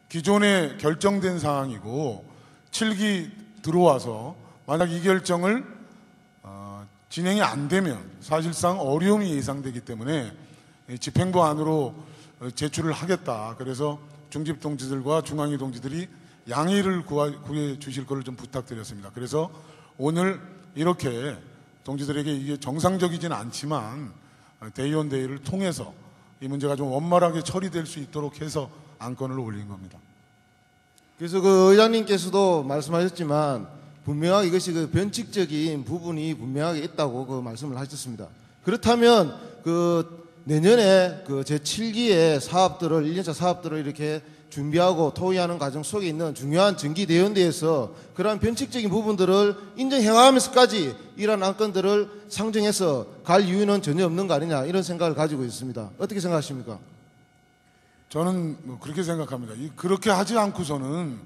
기존에 결정된 사항이고 7기 들어와서 만약 이 결정을 진행이 안 되면 사실상 어려움이 예상되기 때문에 집행부 안으로 제출을 하겠다. 그래서 중집 동지들과 중앙위 동지들이 양해를 구해 주실 것을 좀 부탁드렸습니다. 그래서 오늘 이렇게 동지들에게 이게 정상적이진 않지만 대의원 대회를 통해서 이 문제가 좀 원만하게 처리될 수 있도록 해서 안건을 올린 겁니다. 그래서 그 의장님께서도 말씀하셨지만 분명하게 이것이 그 변칙적인 부분이 분명하게 있다고 그 말씀을 하셨습니다. 그렇다면 그 내년에 그 제7기의 사업들을 1년차 사업들을 이렇게 준비하고 토의하는 과정 속에 있는 중요한 정기대원대에서 그러한 변칙적인 부분들을 인정해가면서까지 이러한 안건들을 상정해서 갈 이유는 전혀 없는 거 아니냐 이런 생각을 가지고 있습니다. 어떻게 생각하십니까? 저는 뭐 그렇게 생각합니다. 그렇게 하지 않고서는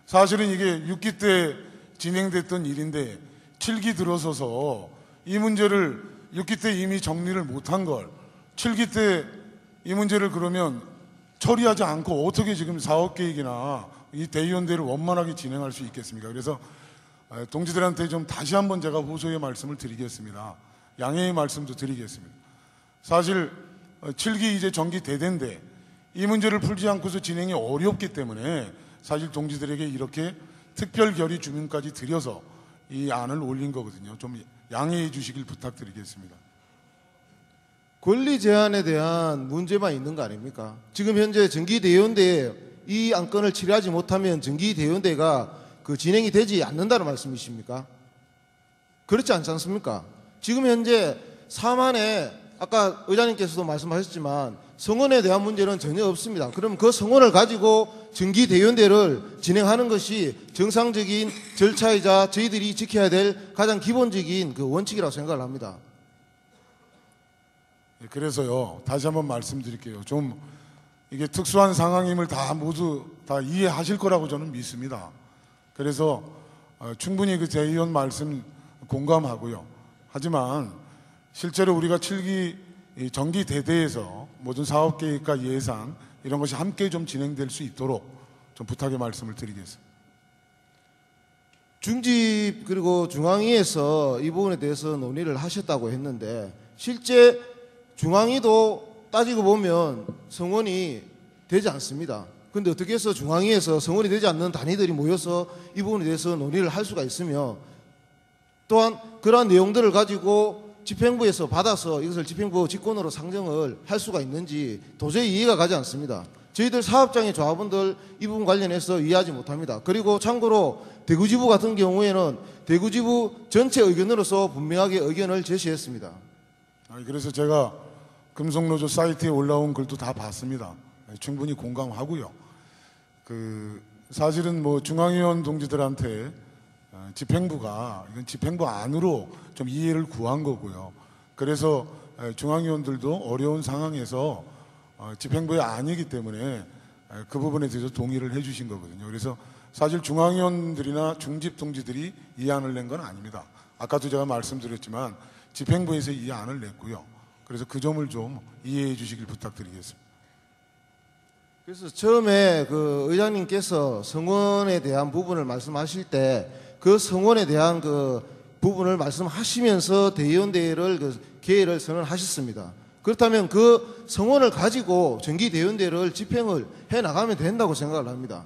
사실은 이게 6기 때 진행됐던 일인데 7기 들어서서 이 문제를 6기 때 이미 정리를 못한 걸 7기 때 이 문제를 그러면 처리하지 않고 어떻게 지금 사업계획이나 이 대의원대를 원만하게 진행할 수 있겠습니까? 그래서 동지들한테 좀 다시 한번 제가 호소의 말씀을 드리겠습니다. 양해의 말씀도 드리겠습니다. 사실 7기 이제 정기 대대인데 이 문제를 풀지 않고서 진행이 어렵기 때문에 사실 동지들에게 이렇게 특별 결의 주문까지 드려서 이 안을 올린 거거든요. 좀 양해해 주시길 부탁드리겠습니다. 권리 제한에 대한 문제만 있는 거 아닙니까? 지금 현재 정기대의원대에 이 안건을 처리하지 못하면 정기대의원대가 그 진행이 되지 않는다는 말씀이십니까? 그렇지 않지 않습니까? 지금 현재 사만에 아까 의장님께서도 말씀하셨지만 성원에 대한 문제는 전혀 없습니다. 그럼 그 성원을 가지고 정기대의원대를 진행하는 것이 정상적인 절차이자 저희들이 지켜야 될 가장 기본적인 그 원칙이라고 생각을 합니다. 그래서요, 다시 한번 말씀드릴게요. 좀 이게 특수한 상황임을 모두 다 이해하실 거라고 저는 믿습니다. 그래서 충분히 그 대의원 말씀 공감하고요. 하지만 실제로 우리가 7기 정기 대대에서 모든 사업 계획과 예산 이런 것이 함께 좀 진행될 수 있도록 좀 부탁의 말씀을 드리겠습니다. 중집 그리고 중앙위에서 이 부분에 대해서 논의를 하셨다고 했는데 실제 중앙위도 따지고 보면 성원이 되지 않습니다. 그런데 어떻게 해서 중앙위에서 성원이 되지 않는 단위들이 모여서 이 부분에 대해서 논의를 할 수가 있으며 또한 그러한 내용들을 가지고 집행부에서 받아서 이것을 집행부 직권으로 상정을 할 수가 있는지 도저히 이해가 가지 않습니다. 저희들 사업장의 조합원들 이 부분 관련해서 이해하지 못합니다. 그리고 참고로 대구지부 같은 경우에는 대구지부 전체 의견으로서 분명하게 의견을 제시했습니다. 그래서 제가 금속노조 사이트에 올라온 글도 다 봤습니다. 충분히 공감하고요. 사실은 뭐 중앙위원 동지들한테 집행부가 이건 집행부 안으로 좀 이해를 구한 거고요. 그래서 중앙위원들도 어려운 상황에서 집행부의 안이기 때문에 그 부분에 대해서 동의를 해주신 거거든요. 그래서 사실 중앙위원들이나 중집 동지들이 이 안을 낸 건 아닙니다. 아까도 제가 말씀드렸지만 집행부에서 이 안을 냈고요. 그래서 그 점을 좀 이해해 주시길 부탁드리겠습니다. 그래서 처음에 그 의장님께서 성원에 대한 부분을 말씀하실 때 그 성원에 대한 그 부분을 말씀하시면서 대의원대회를 개회를 선언하셨습니다. 그렇다면 그 성원을 가지고 정기대의원대회를 집행을 해 나가면 된다고 생각을 합니다.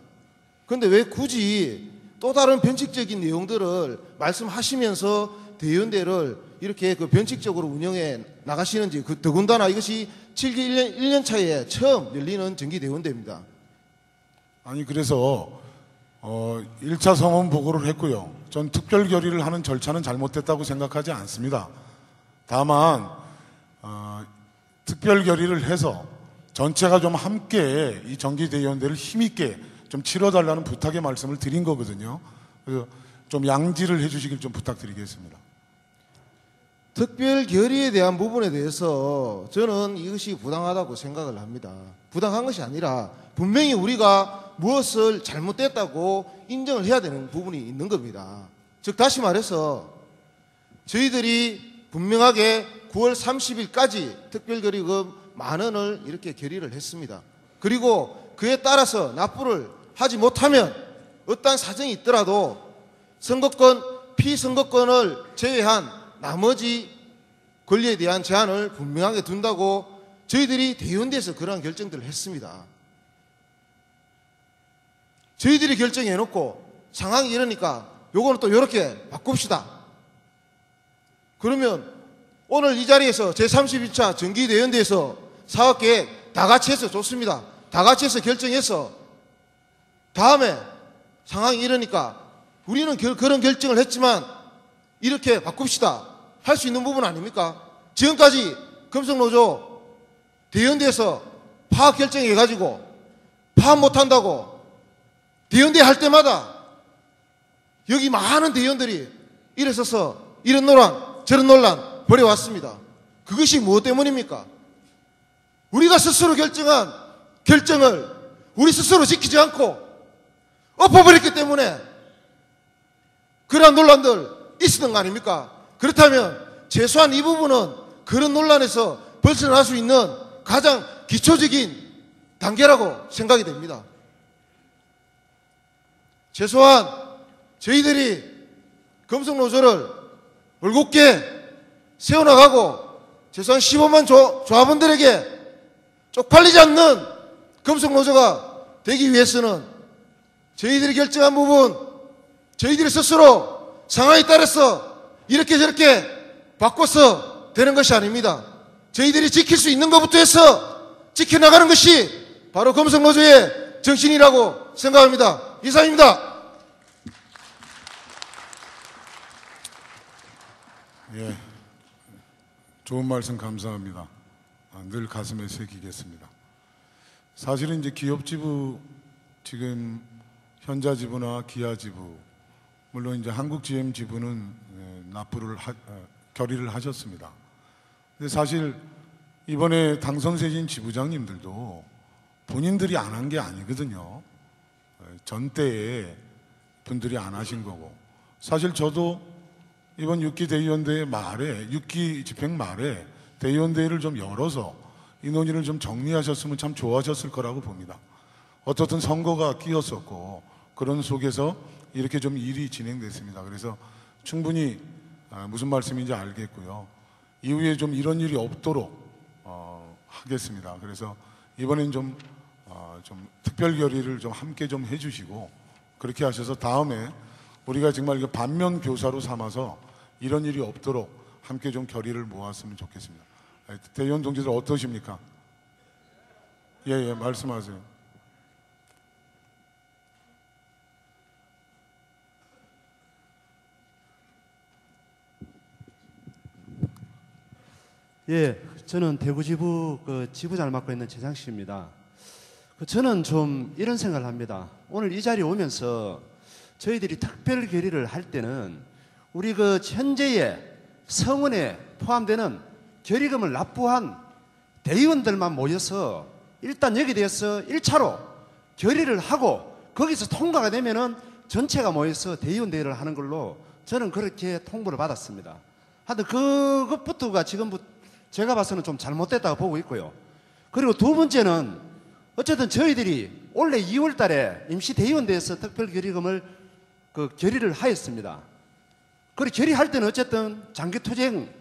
그런데 왜 굳이 또 다른 변칙적인 내용들을 말씀하시면서 대의원대회를 이렇게 그 변칙적으로 운영해 나가시는지 더군다나 이것이 7기 1년 차에 처음 열리는 정기대의원대회입니다. 그래서 1차 성원 보고를 했고요. 전 특별 결의를 하는 절차는 잘못됐다고 생각하지 않습니다. 다만 특별 결의를 해서 전체가 좀 함께 이 정기대의원대를 힘있게 좀 치러달라는 부탁의 말씀을 드린 거거든요. 그래서 좀 양지를 해주시길 좀 부탁드리겠습니다. 특별 결의에 대한 부분에 대해서 저는 이것이 부당하다고 생각을 합니다. 부당한 것이 아니라 분명히 우리가 무엇을 잘못됐다고 인정을 해야 되는 부분이 있는 겁니다. 즉 다시 말해서 저희들이 분명하게 9월 30일까지 특별결의금 10,000원을 이렇게 결의를 했습니다. 그리고 그에 따라서 납부를 하지 못하면 어떠한 사정이 있더라도 선거권, 피선거권을 제외한 나머지 권리에 대한 제한을 분명하게 둔다고 저희들이 대의원대에서 그러한 결정들을 했습니다. 저희들이 결정해놓고 상황이 이러니까 요거는 또 이렇게 바꿉시다. 그러면 오늘 이 자리에서 제32차 정기대의원대에서 사업계획 다 같이 해서 좋습니다. 다 같이 해서 결정해서 다음에 상황이 이러니까 우리는 그런 결정을 했지만 이렇게 바꿉시다. 할 수 있는 부분 아닙니까? 지금까지 금속노조 대의원대에서 파업 결정해가지고 파업 못한다고 대의원대 할 때마다 여기 많은 대의원들이 일어서서 이런 논란 저런 논란 벌여왔습니다. 그것이 무엇 때문입니까? 우리가 스스로 결정한 결정을 우리 스스로 지키지 않고 엎어버렸기 때문에 그러한 논란들 있었던 거 아닙니까? 그렇다면 최소한 이 부분은 그런 논란에서 벗어날 수 있는 가장 기초적인 단계라고 생각이 됩니다. 최소한 저희들이 금속노조를 올곧게 세워나가고 최소한 15만 조합원들에게 쪽팔리지 않는 금속노조가 되기 위해서는 저희들이 결정한 부분, 저희들이 스스로 상황에 따라서 이렇게 저렇게 바꿔서 되는 것이 아닙니다. 저희들이 지킬 수 있는 것부터 해서 지켜나가는 것이 바로 금속노조의 정신이라고 생각합니다. 이상입니다. 예, 좋은 말씀 감사합니다. 늘 가슴에 새기겠습니다. 사실은 이제 기업지부 지금 현자지부나 기아지부 물론 이제 한국GM지부는 납부를 결의를 하셨습니다. 근데 사실 이번에 당선되신 지부장님들도 본인들이 안 한 게 아니거든요. 전 때에 분들이 안 하신 거고 사실 저도 이번 6기 대의원대회 말에 6기 집행 말에 대의원대회를 좀 열어서 이 논의를 좀 정리하셨으면 참 좋아하셨을 거라고 봅니다. 어떻든 선거가 끼었었고 그런 속에서 이렇게 좀 일이 진행됐습니다. 그래서 충분히 무슨 말씀인지 알겠고요. 이후에 좀 이런 일이 없도록 하겠습니다. 그래서 이번엔 좀 특별 결의를 좀 함께 좀 해주시고 그렇게 하셔서 다음에 우리가 정말 반면 교사로 삼아서 이런 일이 없도록 함께 좀 결의를 모았으면 좋겠습니다. 대의원 동지들 어떠십니까? 예, 말씀하세요. 예, 저는 대구지부 지부장을 맡고 있는 최상식입니다. 저는 좀 이런 생각을 합니다. 오늘 이 자리에 오면서 저희들이 특별 결의를 할 때는 우리 현재의 성원에 포함되는 결의금을 납부한 대의원들만 모여서 일단 여기에 대해서 1차로 결의를 하고 거기서 통과가 되면은 전체가 모여서 대의원 대회를 하는 걸로 저는 그렇게 통보를 받았습니다. 하여튼 그것부터가 지금부터 제가 봐서는 좀 잘못됐다고 보고 있고요. 그리고 두 번째는 어쨌든 저희들이 올해 2월 달에 임시 대의원대에서 특별 결의금을 결의를 하였습니다. 그리고 결의할 때는 어쨌든 장기투쟁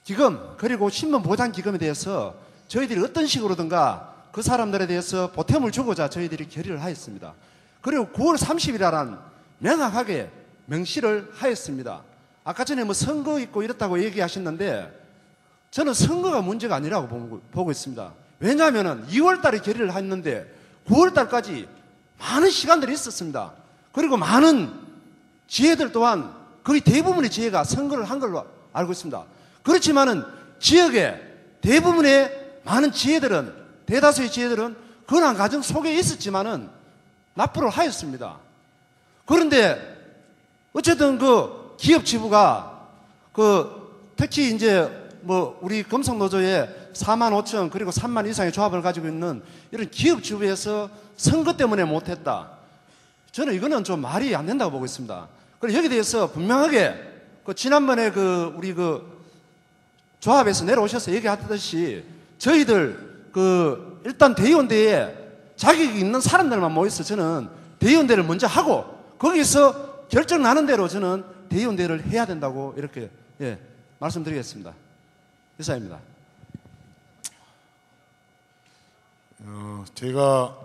기금 그리고 신문보장기금에 대해서 저희들이 어떤 식으로든가 그 사람들에 대해서 보탬을 주고자 저희들이 결의를 하였습니다. 그리고 9월 30일이라는 명확하게 명시를 하였습니다. 아까 전에 선거 있고 이렇다고 얘기하셨는데 저는 선거가 문제가 아니라고 보고 있습니다. 왜냐하면 2월 달에 결의를 했는데 9월 달까지 많은 시간들이 있었습니다. 그리고 많은 지혜들 또한 거의 대부분의 지혜가 선거를 한 걸로 알고 있습니다. 그렇지만은 지역의 대부분의 많은 지혜들은 대다수의 지혜들은 그런 과정 속에 있었지만은 납부를 하였습니다. 그런데 어쨌든 기업 지부가 특히 이제 우리 금속노조에 4만 5천 그리고 3만 이상의 조합을 가지고 있는 이런 기업 지부에서 선거 때문에 못했다. 저는 이거는 좀 말이 안 된다고 보고 있습니다. 그리고 여기에 대해서 분명하게 지난번에 우리 조합에서 내려오셔서 얘기하듯이 저희들 일단 대의원대에 자격이 있는 사람들만 모여서 저는 대의원대를 먼저 하고 거기서 결정 나는 대로 저는 대의원대를 해야 된다고 이렇게 말씀드리겠습니다. 이사입니다. 제가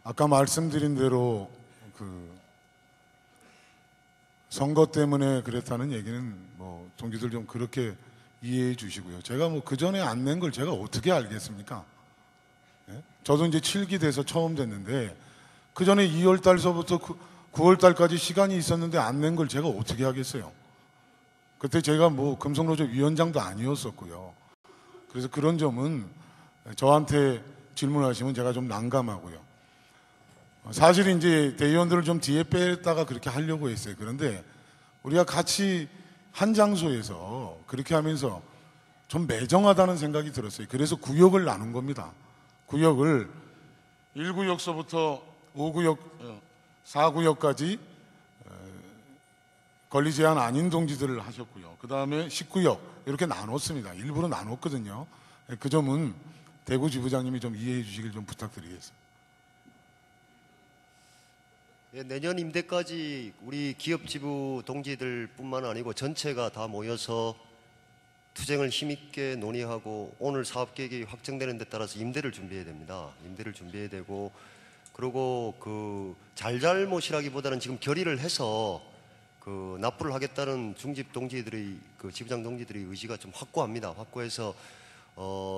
아까 말씀드린 대로 선거 때문에 그랬다는 얘기는 동지들 좀 그렇게 이해해 주시고요. 제가 그 전에 안 낸 걸 제가 어떻게 알겠습니까? 예? 저도 이제 7기 돼서 처음 됐는데 그 전에 2월 달서부터 9월 달까지 시간이 있었는데 안 낸 걸 제가 어떻게 하겠어요? 그때 제가 금속노조 위원장도 아니었었고요. 그래서 그런 점은 저한테 질문하시면 제가 좀 난감하고요. 사실 이제 대의원들을 좀 뒤에 뺐다가 그렇게 하려고 했어요. 그런데 우리가 같이 한 장소에서 그렇게 하면서 좀 매정하다는 생각이 들었어요. 그래서 구역을 나눈 겁니다. 구역을 1구역서부터 5구역, 4구역까지 권리 제한 아닌 동지들을 하셨고요. 그 다음에 10구역 이렇게 나눴습니다. 일부러 나눴거든요. 그 점은 대구 지부장님이 좀 이해해 주시길 좀 부탁드리겠습니다. 내년 임대까지 우리 기업 지부 동지들뿐만 아니고 전체가 다 모여서 투쟁을 힘있게 논의하고 오늘 사업 계획이 확정되는 데 따라서 임대를 준비해야 됩니다. 임대를 준비해야 되고 그리고 잘잘못이라기보다는 지금 결의를 해서 납부를 하겠다는 중집 동지들의 지부장 동지들의 의지가 좀 확고합니다. 확고해서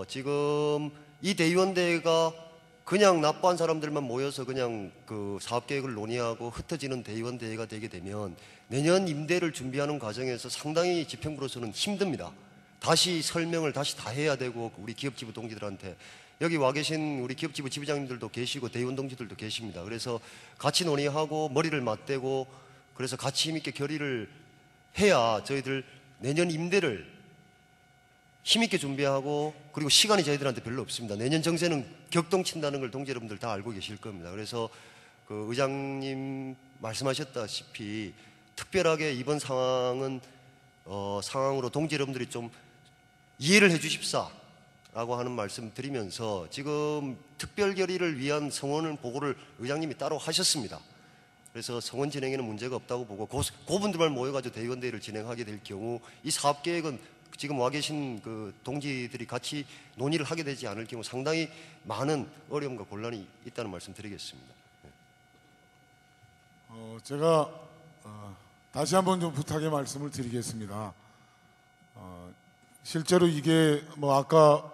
지금 이 대의원대회가 그냥 납부한 사람들만 모여서 그냥 사업 계획을 논의하고 흩어지는 대의원대회가 되게 되면 내년 임대를 준비하는 과정에서 상당히 집행부로서는 힘듭니다. 다시 설명을 다시 다 해야 되고 우리 기업지부 동지들한테 여기 와 계신 우리 기업지부 지부장님들도 계시고 대의원 동지들도 계십니다. 그래서 같이 논의하고 머리를 맞대고 그래서 같이 힘있게 결의를 해야 저희들 내년 임대를 힘있게 준비하고 그리고 시간이 저희들한테 별로 없습니다. 내년 정세는 격동친다는 걸 동지 여러분들 다 알고 계실 겁니다. 그래서 의장님 말씀하셨다시피 특별하게 이번 상황은 상황으로 동지 여러분들이 좀 이해를 해 주십사라고 하는 말씀 드리면서 지금 특별 결의를 위한 성원 보고를 의장님이 따로 하셨습니다. 그래서 성원 진행에는 문제가 없다고 보고 그분들만 모여가지고 대의원대회를 진행하게 될 경우 이 사업 계획은 지금 와 계신 동지들이 같이 논의를 하게 되지 않을 경우 상당히 많은 어려움과 곤란이 있다는 말씀 드리겠습니다. 제가 다시 한번 좀 부탁의 말씀을 드리겠습니다. 실제로 이게 아까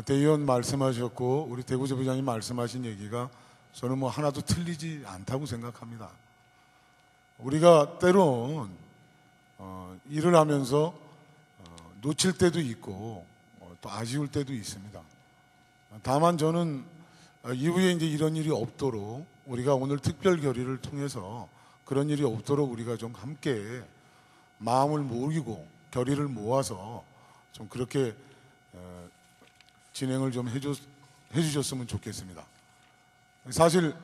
대의원 말씀하셨고 우리 대구지부장님 말씀하신 얘기가 저는 하나도 틀리지 않다고 생각합니다. 우리가 때론 일을 하면서 놓칠 때도 있고 또 아쉬울 때도 있습니다. 다만 저는 이후에 이제 이런 일이 없도록 우리가 오늘 특별 결의를 통해서 그런 일이 없도록 우리가 좀 함께 마음을 모으고 결의를 모아서 좀 그렇게 진행을 좀 해주셨으면 좋겠습니다. 사실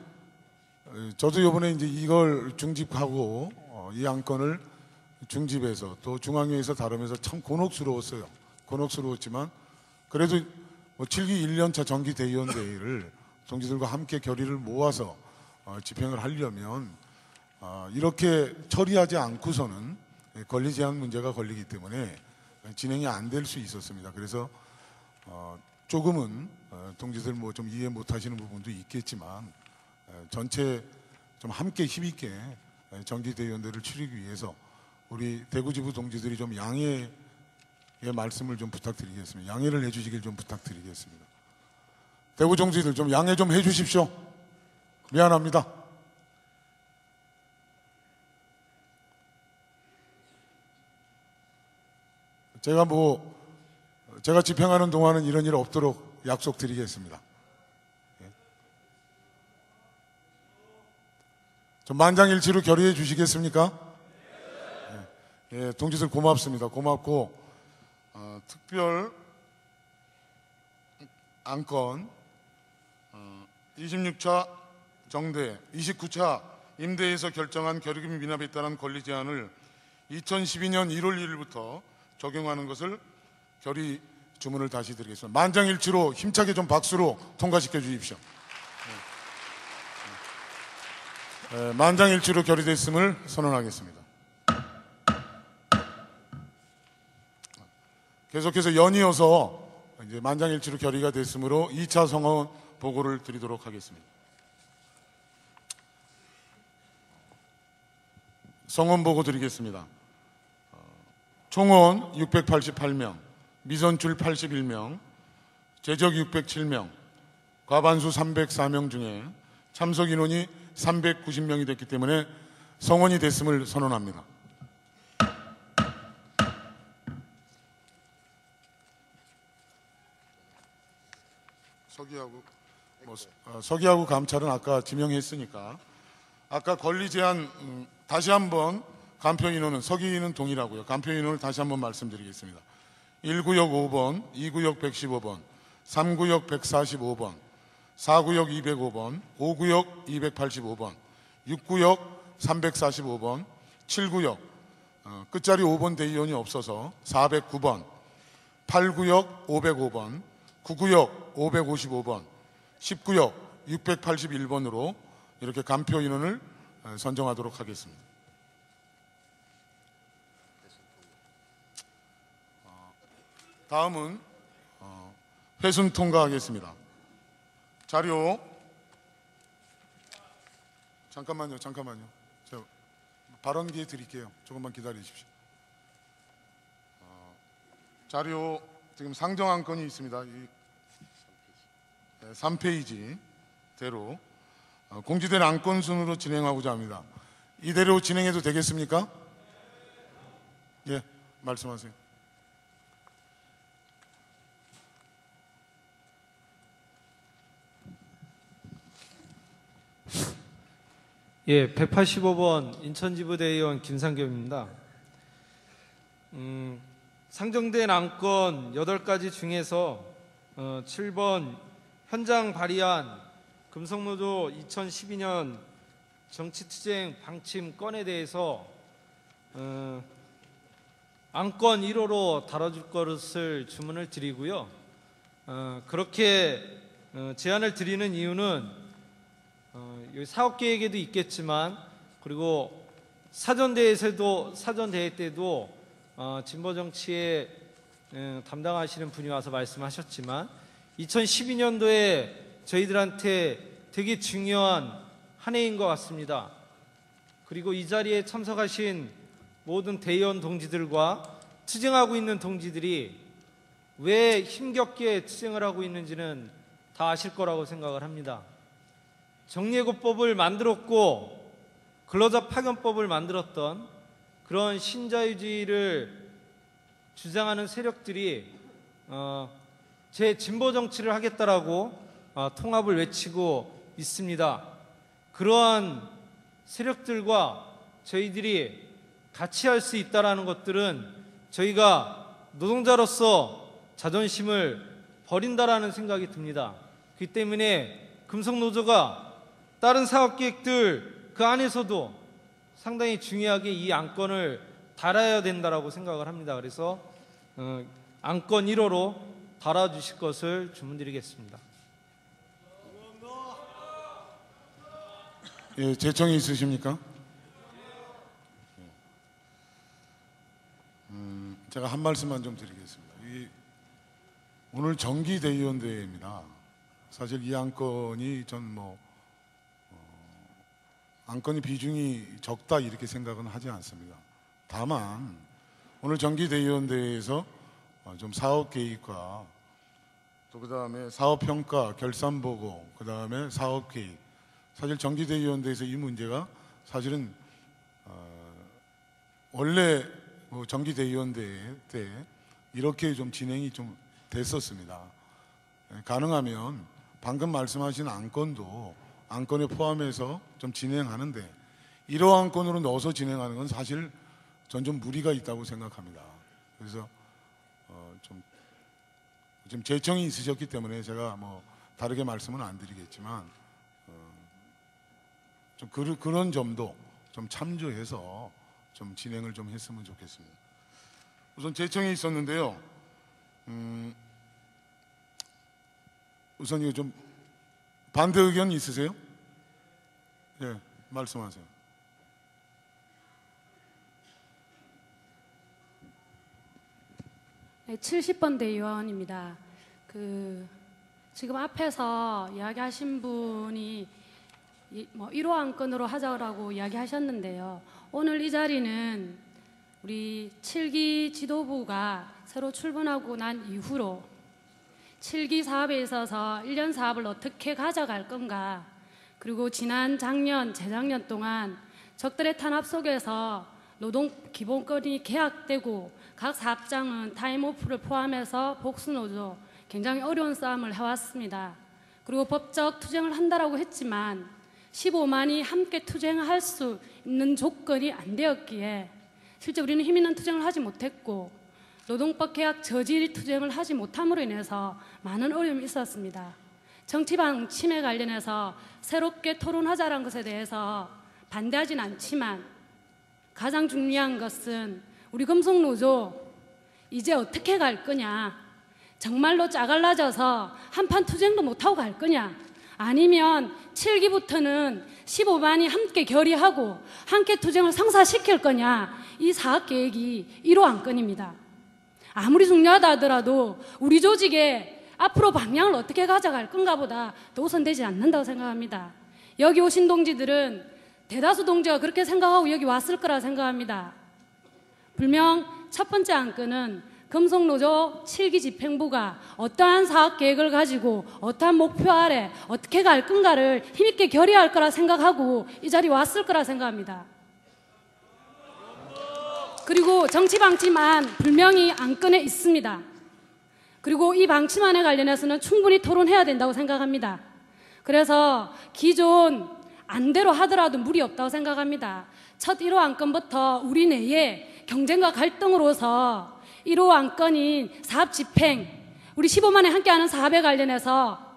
저도 이번에 이제 이걸 중집하고 이 안건을 중집에서 또 중앙위에서 다루면서 참 곤혹스러웠어요. 곤혹스러웠지만 그래도 7기 1년차 정기 대의원대회를 동지들과 함께 결의를 모아서 집행을 하려면 이렇게 처리하지 않고서는 권리 제한 문제가 걸리기 때문에 진행이 안 될 수 있었습니다. 그래서 조금은 동지들 좀 이해 못하시는 부분도 있겠지만 전체 좀 함께 힘있게 정기 대의원대회를 치르기 위해서 우리 대구지부 동지들이 좀 양해의 말씀을 좀 부탁드리겠습니다. 양해를 해주시길 좀 부탁드리겠습니다. 대구 동지들 좀 양해 좀 해주십시오. 미안합니다. 제가 집행하는 동안은 이런 일 없도록 약속드리겠습니다. 좀 만장일치로 결의해 주시겠습니까? 예, 동지들 고맙습니다. 고맙고 특별 안건 26차 정대 29차 임대에서 결정한 결의금 미납에 따른 권리 제한을 2012년 1월 1일부터 적용하는 것을 결의 주문을 다시 드리겠습니다. 만장일치로 힘차게 좀 박수로 통과시켜 주십시오. 만장일치로 결의됐음을 선언하겠습니다. 계속해서 연이어서 이제 만장일치로 결의가 됐으므로 2차 성원 보고를 드리도록 하겠습니다. 성원 보고 드리겠습니다. 총원 688명, 미선출 81명, 제적 607명, 과반수 304명 중에 참석 인원이 390명이 됐기 때문에 성원이 됐음을 선언합니다. 서기하고 감찰은 아까 지명했으니까 아까 권리 제한 다시 한번 간표 인원은 서기는 동일하고요. 간표 인원을 다시 한번 말씀드리겠습니다. 1구역 5번, 2구역 115번, 3구역 145번, 4구역 205번, 5구역 285번, 6구역 345번, 7구역 끝자리 5번 대의원이 없어서 409번, 8구역 505번, 9구역 555번, 10구역 681번으로 이렇게 간표 인원을 선정하도록 하겠습니다. 다음은 회순 통과하겠습니다. 자료 잠깐만요. 제가 발언 기회 드릴게요. 조금만 기다려 주십시오. 자료 지금 상정 안건이 있습니다. 3페이지대로 공지된 안건 순으로 진행하고자 합니다. 이대로 진행해도 되겠습니까? 예, 말씀하세요. 예, 185번 인천지부대의원 김상겸입니다. 상정된 안건 8가지 중에서 7번 현장 발의한 금속노조 2012년 정치투쟁 방침 건에 대해서 안건 1호로 다뤄줄 것을 주문을 드리고요. 그렇게 제안을 드리는 이유는 사업계획에도 있겠지만 그리고 사전대회 때도 진보정치에 담당하시는 분이 와서 말씀하셨지만 2012년도에 저희들한테 되게 중요한 한 해인 것 같습니다. 그리고 이 자리에 참석하신 모든 대의원 동지들과 투쟁하고 있는 동지들이 왜 힘겹게 투쟁을 하고 있는지는 다 아실 거라고 생각을 합니다. 정리해고법을 만들었고 근로자 파견법을 만들었던 그런 신자유주의를 주장하는 세력들이 제 진보 정치를 하겠다라고 통합을 외치고 있습니다. 그러한 세력들과 저희들이 같이 할 수 있다라는 것들은 저희가 노동자로서 자존심을 버린다라는 생각이 듭니다. 그렇기 때문에 금속노조가 다른 사업계획들 그 안에서도 상당히 중요하게 이 안건을 달아야 된다라고 생각을 합니다. 그래서 안건 1호로 달아주실 것을 주문드리겠습니다. 예, 재청이 있으십니까? 제가 한 말씀만 좀 드리겠습니다. 오늘 정기대의원대회입니다. 사실 이 안건이 안건이 비중이 적다 이렇게 생각은 하지 않습니다. 다만 오늘 정기대의원대회에서 좀 사업계획과 또 그다음에 사업평가, 결산보고, 그다음에 사업계획, 사실 정기대의원대회에서 이 문제가 사실은 원래 정기대의원대회 때 이렇게 좀 진행이 좀 됐었습니다. 가능하면 방금 말씀하신 안건도 안건에 포함해서 좀 진행하는데 이러한 안건으로 넣어서 진행하는 건 사실 전 좀 무리가 있다고 생각합니다. 그래서 좀 재청이 있으셨기 때문에 제가 다르게 말씀은 안 드리겠지만 좀 그런 점도 좀 참조해서 좀 진행을 좀 했으면 좋겠습니다. 우선 재청이 있었는데요. 우선 이거 좀 반대 의견 있으세요? 예, 말씀하세요. 네, 70번대 의원입니다. 지금 앞에서 이야기하신 분이 1호 안건으로 하자고 이야기하셨는데요. 오늘 이 자리는 우리 7기 지도부가 새로 출범하고 난 이후로 7기 사업에 있어서 1년 사업을 어떻게 가져갈 건가, 그리고 지난 작년, 재작년 동안 적들의 탄압 속에서 노동 기본권이 계약되고 각 사업장은 타임오프를 포함해서 복수노조 굉장히 어려운 싸움을 해왔습니다. 그리고 법적 투쟁을 한다라고 했지만 15만이 함께 투쟁할 수 있는 조건이 안 되었기에 실제 우리는 힘 있는 투쟁을 하지 못했고 노동법 계약 저질 투쟁을 하지 못함으로 인해서 많은 어려움이 있었습니다. 정치 방침에 관련해서 새롭게 토론하자라는 것에 대해서 반대하진 않지만 가장 중요한 것은 우리 금속노조 이제 어떻게 갈 거냐, 정말로 짜갈라져서 한판 투쟁도 못하고 갈 거냐, 아니면 7기부터는 15만이 함께 결의하고 함께 투쟁을 성사시킬 거냐, 이 사업계획이 1호 안건입니다. 아무리 중요하다 하더라도 우리 조직의 앞으로 방향을 어떻게 가져갈 건가 보다 더 우선되지 않는다고 생각합니다. 여기 오신 동지들은 대다수 동지가 그렇게 생각하고 여기 왔을 거라 생각합니다. 분명 첫 번째 안건은 금속노조 7기 집행부가 어떠한 사업계획을 가지고 어떠한 목표 아래 어떻게 갈 건가를 힘있게 결의할 거라 생각하고 이 자리에 왔을 거라 생각합니다. 그리고 정치 방침안 분명히 안건에 있습니다. 그리고 이 방침안에 관련해서는 충분히 토론해야 된다고 생각합니다. 그래서 기존 안대로 하더라도 무리 없다고 생각합니다. 첫 1호 안건부터 우리 내에 경쟁과 갈등으로서 1호 안건인 사업 집행, 우리 15만에 함께하는 사업에 관련해서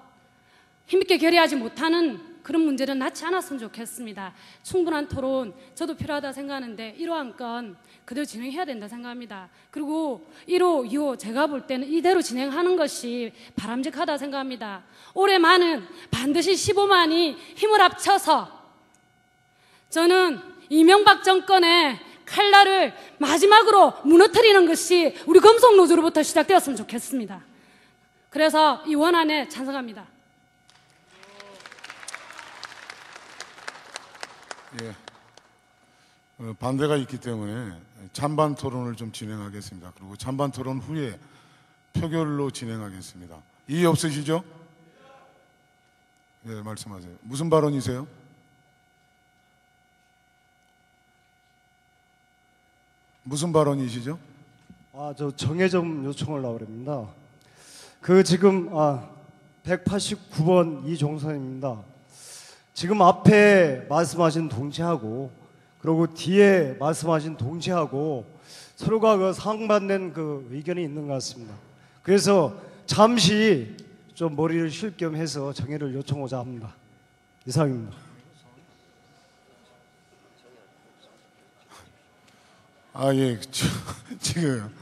힘있게 결의하지 못하는 그런 문제는 낳지 않았으면 좋겠습니다. 충분한 토론 저도 필요하다 생각하는데 1호 안건 그대로 진행해야 된다 생각합니다. 그리고 1호, 2호 제가 볼 때는 이대로 진행하는 것이 바람직하다 생각합니다. 올해만은 반드시 15만이 힘을 합쳐서 저는 이명박 정권의 칼날을 마지막으로 무너뜨리는 것이 우리 금속노조로부터 시작되었으면 좋겠습니다. 그래서 이 원안에 찬성합니다. 예, 반대가 있기 때문에 찬반 토론을 좀 진행하겠습니다. 그리고 찬반 토론 후에 표결로 진행하겠습니다. 이의 없으시죠? 네, 말씀하세요. 무슨 발언이세요? 무슨 발언이시죠? 저 정해 좀 요청을 하려합니다. 지금 189번 이종선입니다. 지금 앞에 말씀하신 동지하고 그리고 뒤에 말씀하신 동지하고 서로가 상반된 의견이 있는 것 같습니다. 그래서 잠시 좀 머리를 쉴 겸 해서 정해를 요청하고자 합니다. 이상입니다. 예, 지금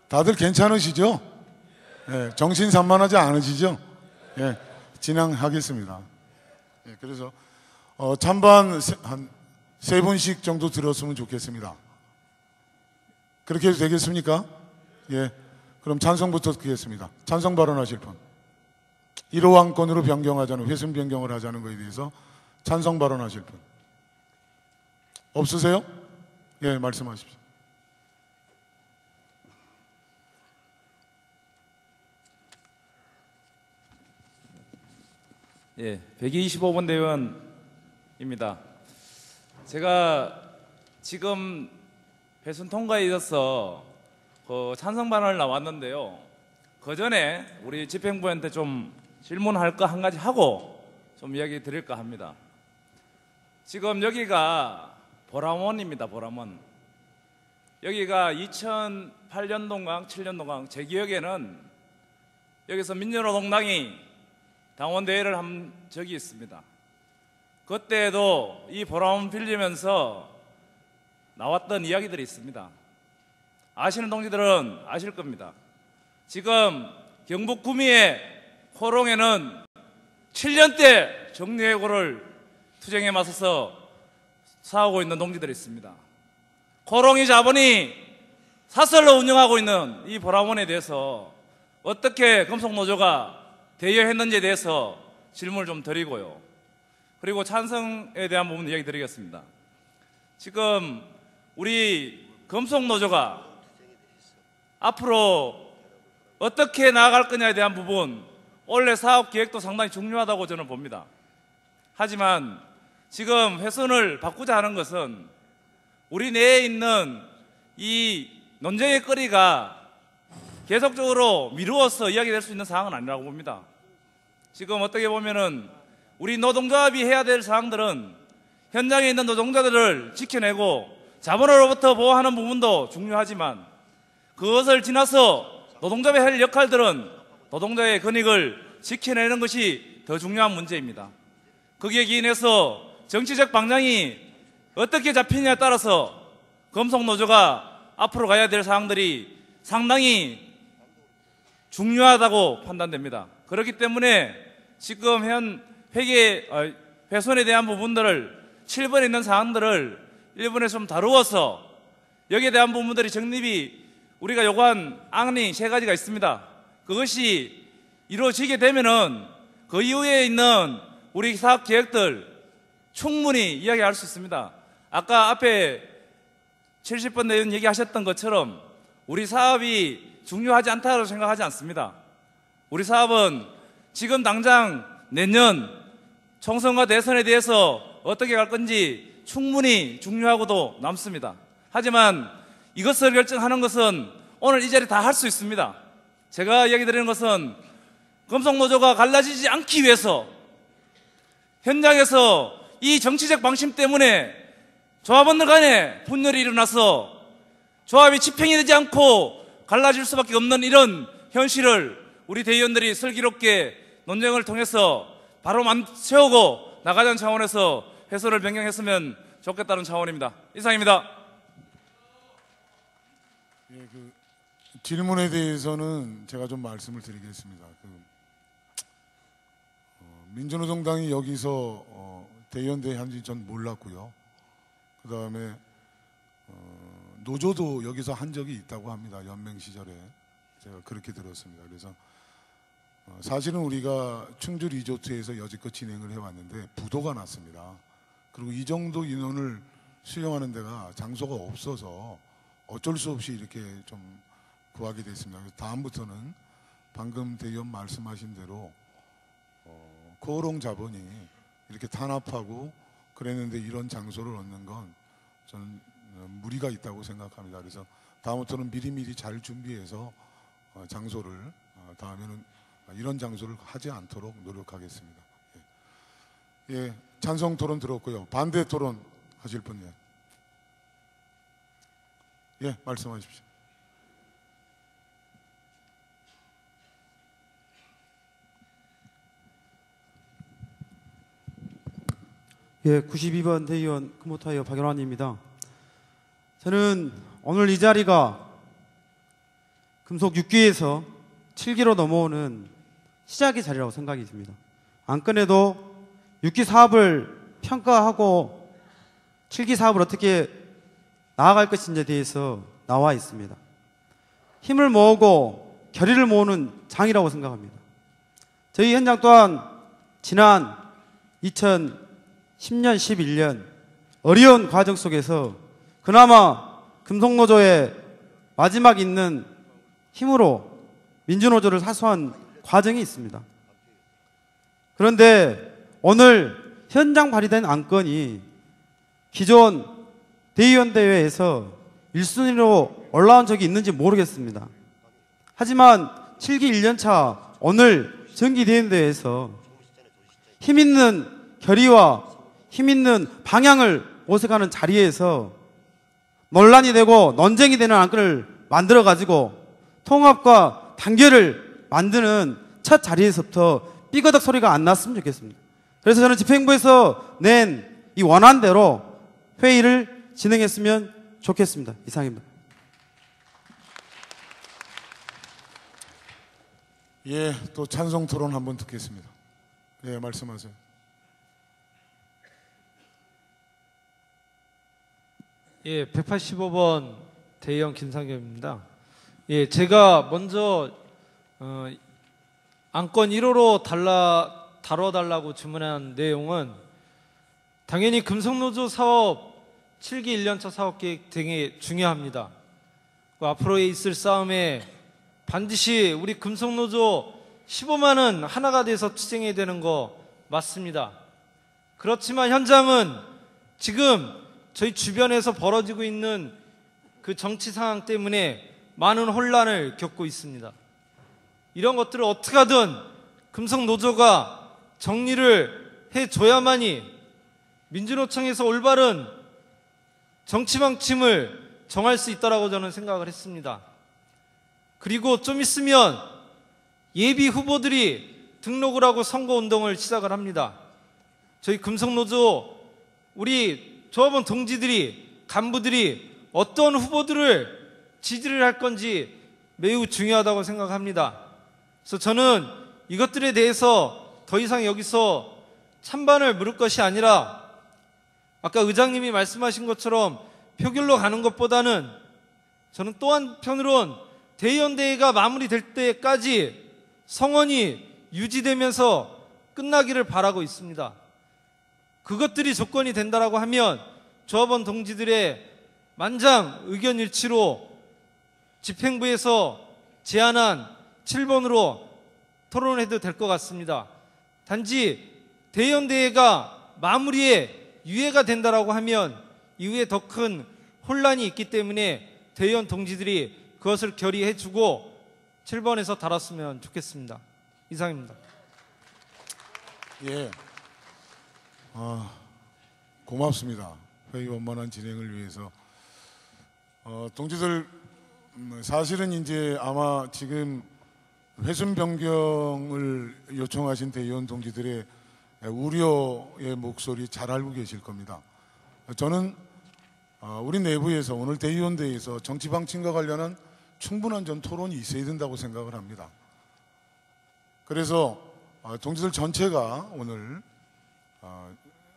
다들 괜찮으시죠? 예, 정신 산만하지 않으시죠? 예, 진행하겠습니다. 예, 그래서 찬반 한 세 분씩 정도 들었으면 좋겠습니다. 그렇게 해도 되겠습니까? 예, 그럼 찬성부터 듣겠습니다. 찬성 발언하실 분. 1호 안건으로 변경하자는, 회순 변경을 하자는 것에 대해서 찬성 발언하실 분. 없으세요? 예, 말씀하십시오. 예, 125번 대원입니다. 제가 지금 배순 통과에 있어서 찬성 발언을 나왔는데요. 그 전에 우리 집행부한테 좀 질문할 거 한 가지 하고 좀 이야기 드릴까 합니다. 지금 여기가 보람원입니다. 보람원. 여기가 2008년도인가 7년도인가 제 기억에는 여기서 민주노동당이 당원대회를 한 적이 있습니다. 그때도 이 보람원 빌리면서 나왔던 이야기들이 있습니다. 아시는 동지들은 아실 겁니다. 지금 경북 구미의 호롱에는 7년째 정리해고를 투쟁에 맞서서 싸우고 있는 동지들이 있습니다. 호롱이 자본이 사설로 운영하고 있는 이 보라원에 대해서 어떻게 금속노조가 대여했는지에 대해서 질문을 좀 드리고요. 그리고 찬성에 대한 부분 이야기 드리겠습니다. 지금 우리 금속노조가 앞으로 어떻게 나아갈 거냐에 대한 부분, 원래 사업 계획도 상당히 중요하다고 저는 봅니다. 하지만 지금 훼손을 바꾸자 하는 것은 우리 내에 있는 이 논쟁의 거리가 계속적으로 미루어서 이야기될 수 있는 사항은 아니라고 봅니다. 지금 어떻게 보면은 우리 노동조합이 해야 될 사항들은 현장에 있는 노동자들을 지켜내고 자본으로부터 보호하는 부분도 중요하지만 그것을 지나서 노동조합이 할 역할들은 노동자의 권익을 지켜내는 것이 더 중요한 문제입니다. 거기에 기인해서 정치적 방향이 어떻게 잡히느냐에 따라서 금속노조가 앞으로 가야 될 사항들이 상당히 중요하다고 판단됩니다. 그렇기 때문에 지금 현 훼손에 대한 부분들을 7번에 있는 사항들을 1번에 좀 다루어서 여기에 대한 부분들이 정립이 우리가 요구한 안이 3가지가 있습니다. 그것이 이루어지게 되면은 그 이후에 있는 우리 사업 계획들 충분히 이야기할 수 있습니다. 아까 앞에 70번 내용 얘기하셨던 것처럼 우리 사업이 중요하지 않다고 생각하지 않습니다. 우리 사업은 지금 당장 내년 총선과 대선에 대해서 어떻게 갈 건지 충분히 중요하고도 남습니다. 하지만 이것을 결정하는 것은 오늘 이 자리 다 할 수 있습니다. 제가 이야기 드리는 것은 금속노조가 갈라지지 않기 위해서 현장에서 이 정치적 방심 때문에 조합원들 간에 분열이 일어나서 조합이 집행이 되지 않고 갈라질 수밖에 없는 이런 현실을 우리 대의원들이 슬기롭게 논쟁을 통해서 바로 세우고 나가자는 차원에서 해설을 변경했으면 좋겠다는 차원입니다. 이상입니다. 예, 질문에 대해서는 제가 좀 말씀을 드리겠습니다. 민주노동당이 여기서 대의원 한지 전 몰랐고요. 그 다음에 노조도 여기서 한 적이 있다고 합니다. 연맹 시절에 제가 그렇게 들었습니다. 그래서 사실은 우리가 충주 리조트에서 여지껏 진행을 해왔는데 부도가 났습니다. 그리고 이 정도 인원을 수용하는 데가 장소가 없어서 어쩔 수 없이 이렇게 좀 구하게 됐습니다. 그래서 다음부터는 방금 대의원 말씀하신 대로 코오롱 자본이 이렇게 탄압하고 그랬는데 이런 장소를 얻는 건 저는 무리가 있다고 생각합니다. 그래서 다음부터는 미리미리 잘 준비해서 장소를 다음에는 이런 장소를 하지 않도록 노력하겠습니다. 예, 찬성 토론 들었고요. 반대 토론 하실 분, 예, 말씀하십시오. 예, 92번 대의원 금호타이어 박연환입니다. 저는 오늘 이 자리가 금속 6기에서 7기로 넘어오는 시작의 자리라고 생각이 듭니다. 안건에도 6기 사업을 평가하고 7기 사업을 어떻게 나아갈 것인지에 대해서 나와 있습니다. 힘을 모으고 결의를 모으는 장이라고 생각합니다. 저희 현장 또한 지난 2010년, 11년 어려운 과정 속에서 그나마 금속노조의 마지막 있는 힘으로 민주노조를 사수한 과정이 있습니다. 그런데 오늘 현장 발의된 안건이 기존 대의원 대회에서 1순위로 올라온 적이 있는지 모르겠습니다. 하지만 7기 1년차 오늘 정기대의원 대회에서 힘있는 결의와 힘있는 방향을 모색하는 자리에서 논란이 되고 논쟁이 되는 안건을 만들어가지고 통합과 단결을 만드는 첫 자리에서부터 삐거덕 소리가 안 났으면 좋겠습니다. 그래서 저는 집행부에서 낸 이 원안대로 회의를 진행했으면 좋겠습니다. 이상입니다. 예, 또 찬성 토론 한번 듣겠습니다. 예, 말씀하세요. 예, 185번 대의원 김상겸입니다. 예, 제가 먼저 안건 1호로 다뤄달라고 주문한 내용은 당연히 금속노조 사업 7기 1년차 사업계획 등이 중요합니다. 그 앞으로 있을 싸움에 반드시 우리 금속노조 15만 원 하나가 돼서 투쟁해야 되는 거 맞습니다. 그렇지만 현장은 지금 저희 주변에서 벌어지고 있는 그 정치 상황 때문에 많은 혼란을 겪고 있습니다. 이런 것들을 어떻게 하든 금속노조가 정리를 해줘야만이 민주노총에서 올바른 정치 방침을 정할 수 있다고 저는 생각을 했습니다. 그리고 좀 있으면 예비 후보들이 등록을 하고 선거운동을 시작을 합니다. 저희 금속노조 우리 조합원 동지들이 간부들이 어떤 후보들을 지지를 할 건지 매우 중요하다고 생각합니다. 그래서 저는 이것들에 대해서 더 이상 여기서 찬반을 물을 것이 아니라 아까 의장님이 말씀하신 것처럼 표결로 가는 것보다는 저는 또 한편으론 대의원대회가 마무리될 때까지 성원이 유지되면서 끝나기를 바라고 있습니다. 그것들이 조건이 된다라고 하면 조합원 동지들의 만장 의견 일치로 집행부에서 제안한 7번으로 토론해도 될 것 같습니다. 단지 대의원대회가 마무리에 유예가 된다라고 하면 이후에 더 큰 혼란이 있기 때문에 대의원 동지들이 그것을 결의해주고 7번에서 다뤘으면 좋겠습니다. 이상입니다. 예, 고맙습니다. 회의 원만한 진행을 위해서. 동지들, 사실은 이제 아마 지금 회순 변경을 요청하신 대의원 동지들의 우려의 목소리 잘 알고 계실 겁니다. 저는 우리 내부에서 오늘 대의원대회에서 정치 방침과 관련한 충분한 전 토론이 있어야 된다고 생각을 합니다. 그래서 동지들 전체가 오늘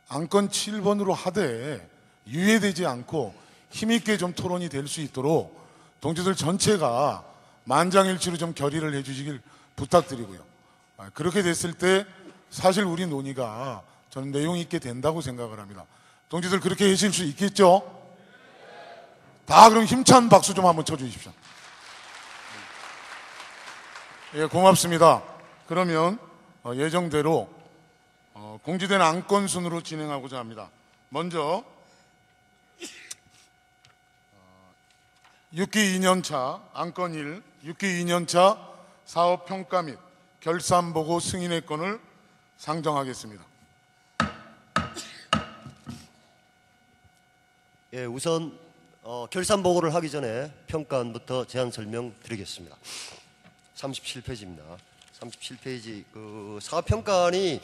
안건 7번으로 하되 유예되지 않고 힘있게 좀 토론이 될 수 있도록 동지들 전체가 만장일치로 좀 결의를 해주시길 부탁드리고요. 그렇게 됐을 때 사실 우리 논의가 저는 내용 있게 된다고 생각을 합니다. 동지들 그렇게 해주실 수 있겠죠? 다 그럼 힘찬 박수 좀 한번 쳐주십시오. 예, 고맙습니다. 그러면 예정대로 공지된 안건 순으로 진행하고자 합니다. 먼저 6기 2년차 안건 1, 6기 2년차 사업평가 및 결산보고 승인의 건을 상정하겠습니다. 예, 우선 결산보고를 하기 전에 평가안부터 제안 설명드리겠습니다. 37페이지입니다. 37페이지 사업평가안이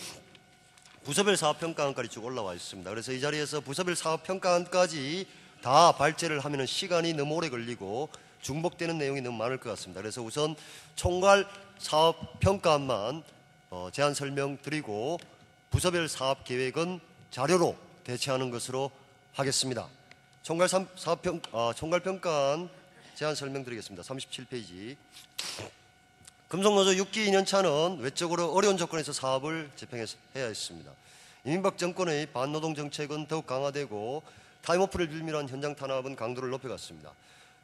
부서별 사업평가안까지 쭉 올라와 있습니다. 그래서 이 자리에서 부서별 사업평가안까지 다 발제를 하면 시간이 너무 오래 걸리고 중복되는 내용이 너무 많을 것 같습니다. 그래서 우선 총괄 사업평가안만 제안 설명드리고 부서별 사업계획은 자료로 대체하는 것으로 하겠습니다. 총괄평가안 제안 설명드리겠습니다. 37페이지. 금속노조 6기 2년차는 외적으로 어려운 조건에서 사업을 집행해야 했습니다. 이명박 정권의 반노동 정책은 더욱 강화되고 타임오프를 빌미로 한 현장 탄압은 강도를 높여갔습니다.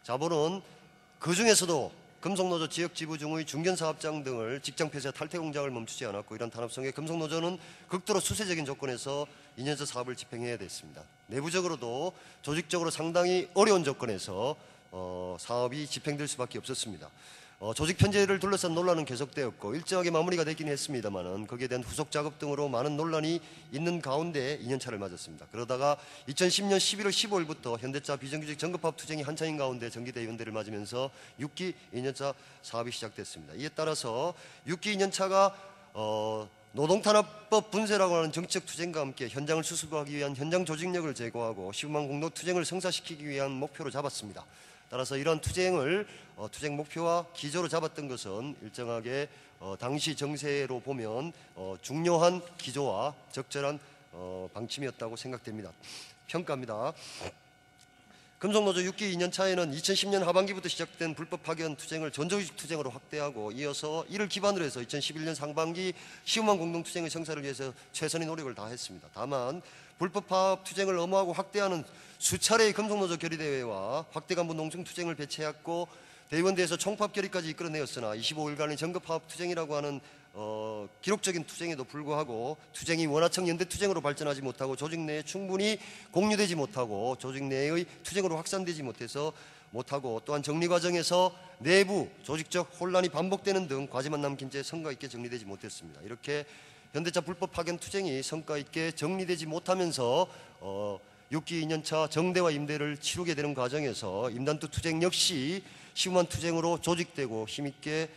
자본은 그중에서도 금속노조 지역 지부 중의 중견사업장 등을 직장 폐쇄 탈퇴 공장을 멈추지 않았고 이런 탄압성에 금속노조는 극도로 수세적인 조건에서 2년차 사업을 집행해야 됐습니다. 내부적으로도 조직적으로 상당히 어려운 조건에서 사업이 집행될 수밖에 없었습니다. 조직 편제를 둘러싼 논란은 계속되었고 일정하게 마무리가 되긴 했습니다만 거기에 대한 후속 작업 등으로 많은 논란이 있는 가운데 2년차를 맞았습니다. 그러다가 2010년 11월 15일부터 현대차 비정규직 정급합 투쟁이 한창인 가운데 정기대의원대를 맞으면서 6기 2년차 사업이 시작됐습니다. 이에 따라서 6기 2년차가 노동탄압법 분쇄라고 하는 정치적 투쟁과 함께 현장을 수습하기 위한 현장 조직력을 제고하고 시부망 공동 투쟁을 성사시키기 위한 목표로 잡았습니다. 따라서 이러한 투쟁을 투쟁 목표와 기조로 잡았던 것은 일정하게 당시 정세로 보면 중요한 기조와 적절한 방침이었다고 생각됩니다. 평가입니다. 금속노조 6기 2년 차에는 2010년 하반기부터 시작된 불법 파견 투쟁을 전조직 투쟁으로 확대하고 이어서 이를 기반으로 해서 2011년 상반기 시우만 공동투쟁의 성사를 위해서 최선의 노력을 다했습니다. 다만 불법 파업 투쟁을 엄호하고 확대하는 수차례의 금속노조 결의대회와 확대 간부 농성투쟁을 배치했고 대의원대에서 총파업 결의까지 이끌어내었으나 25일간의 정급파업 투쟁이라고 하는 기록적인 투쟁에도 불구하고 투쟁이 원하청 연대투쟁으로 발전하지 못하고 조직 내에 충분히 공유되지 못하고 조직 내의 투쟁으로 확산되지 못하고 또한 정리 과정에서 내부 조직적 혼란이 반복되는 등 과제만 남긴 채 성과 있게 정리되지 못했습니다. 이렇게 현대차 불법 파견 투쟁이 성과 있게 정리되지 못하면서 6기 2년차 정대와 임대를 치르게 되는 과정에서 임단투 투쟁 역시 시우만 투쟁으로 조직되고 힘있게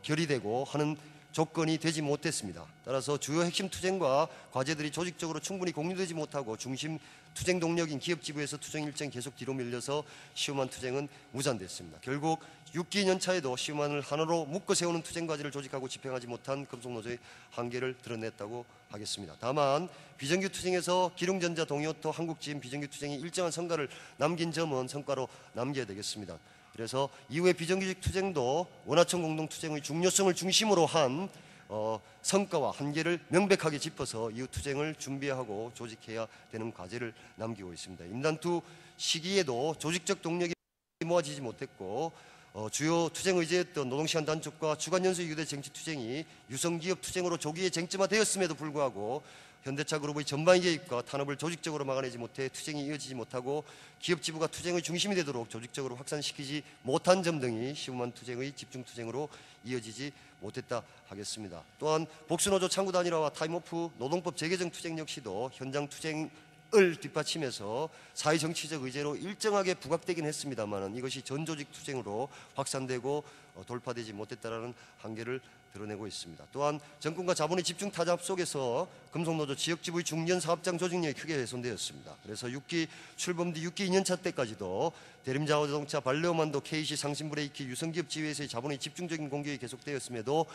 결의되고 하는 조건이 되지 못했습니다. 따라서 주요 핵심 투쟁과 과제들이 조직적으로 충분히 공유되지 못하고 중심 투쟁 동력인 기업지부에서 투쟁 일정이 계속 뒤로 밀려서 시우만 투쟁은 무산됐습니다. 결국 6기 2년 차에도 시우만을 하나로 묶어 세우는 투쟁 과제를 조직하고 집행하지 못한 금속노조의 한계를 드러냈다고 하겠습니다. 다만 비정규 투쟁에서 기룡전자, 동이오토, 한국지임 비정규 투쟁이 일정한 성과를 남긴 점은 성과로 남겨야 되겠습니다. 그래서 이후에 비정규직 투쟁도 원하청 공동투쟁의 중요성을 중심으로 한 성과와 한계를 명백하게 짚어서 이후 투쟁을 준비하고 조직해야 되는 과제를 남기고 있습니다. 임단투 시기에도 조직적 동력이 모아지지 못했고 주요 투쟁 의제였던 노동시간 단축과 주간연수 유대 정치투쟁이 유성기업 투쟁으로 조기에 쟁점화되었음에도 불구하고 현대차 그룹의 전방위 개입과 탄압을 조직적으로 막아내지 못해 투쟁이 이어지지 못하고 기업 지부가 투쟁의 중심이 되도록 조직적으로 확산시키지 못한 점 등이 시우만 투쟁의 집중 투쟁으로 이어지지 못했다 하겠습니다. 또한 복수노조 창구 단일화와 타임오프 노동법 재개정 투쟁 역시도 현장 투쟁을 뒷받침해서 사회정치적 의제로 일정하게 부각되긴 했습니다만 이것이 전조직 투쟁으로 확산되고 돌파되지 못했다라는 한계를 드러내고 있습니다. 또한 정권과 자본의 집중 타잡 속에서 금속노조 지역지부의 중견 사업장 조직력이 크게 훼손되었습니다. 그래서 6기 출범 뒤 6기 2년차 때까지도 대림자동차, 발레오만도, KC, 상신브레이키, 유성기업 지회에서의 자본의 집중적인 공격이 계속되었음에도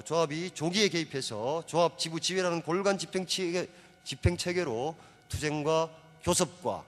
조합이 조기에 개입해서 조합 지부 지회라는 골간 집행 체계로 투쟁과 교섭과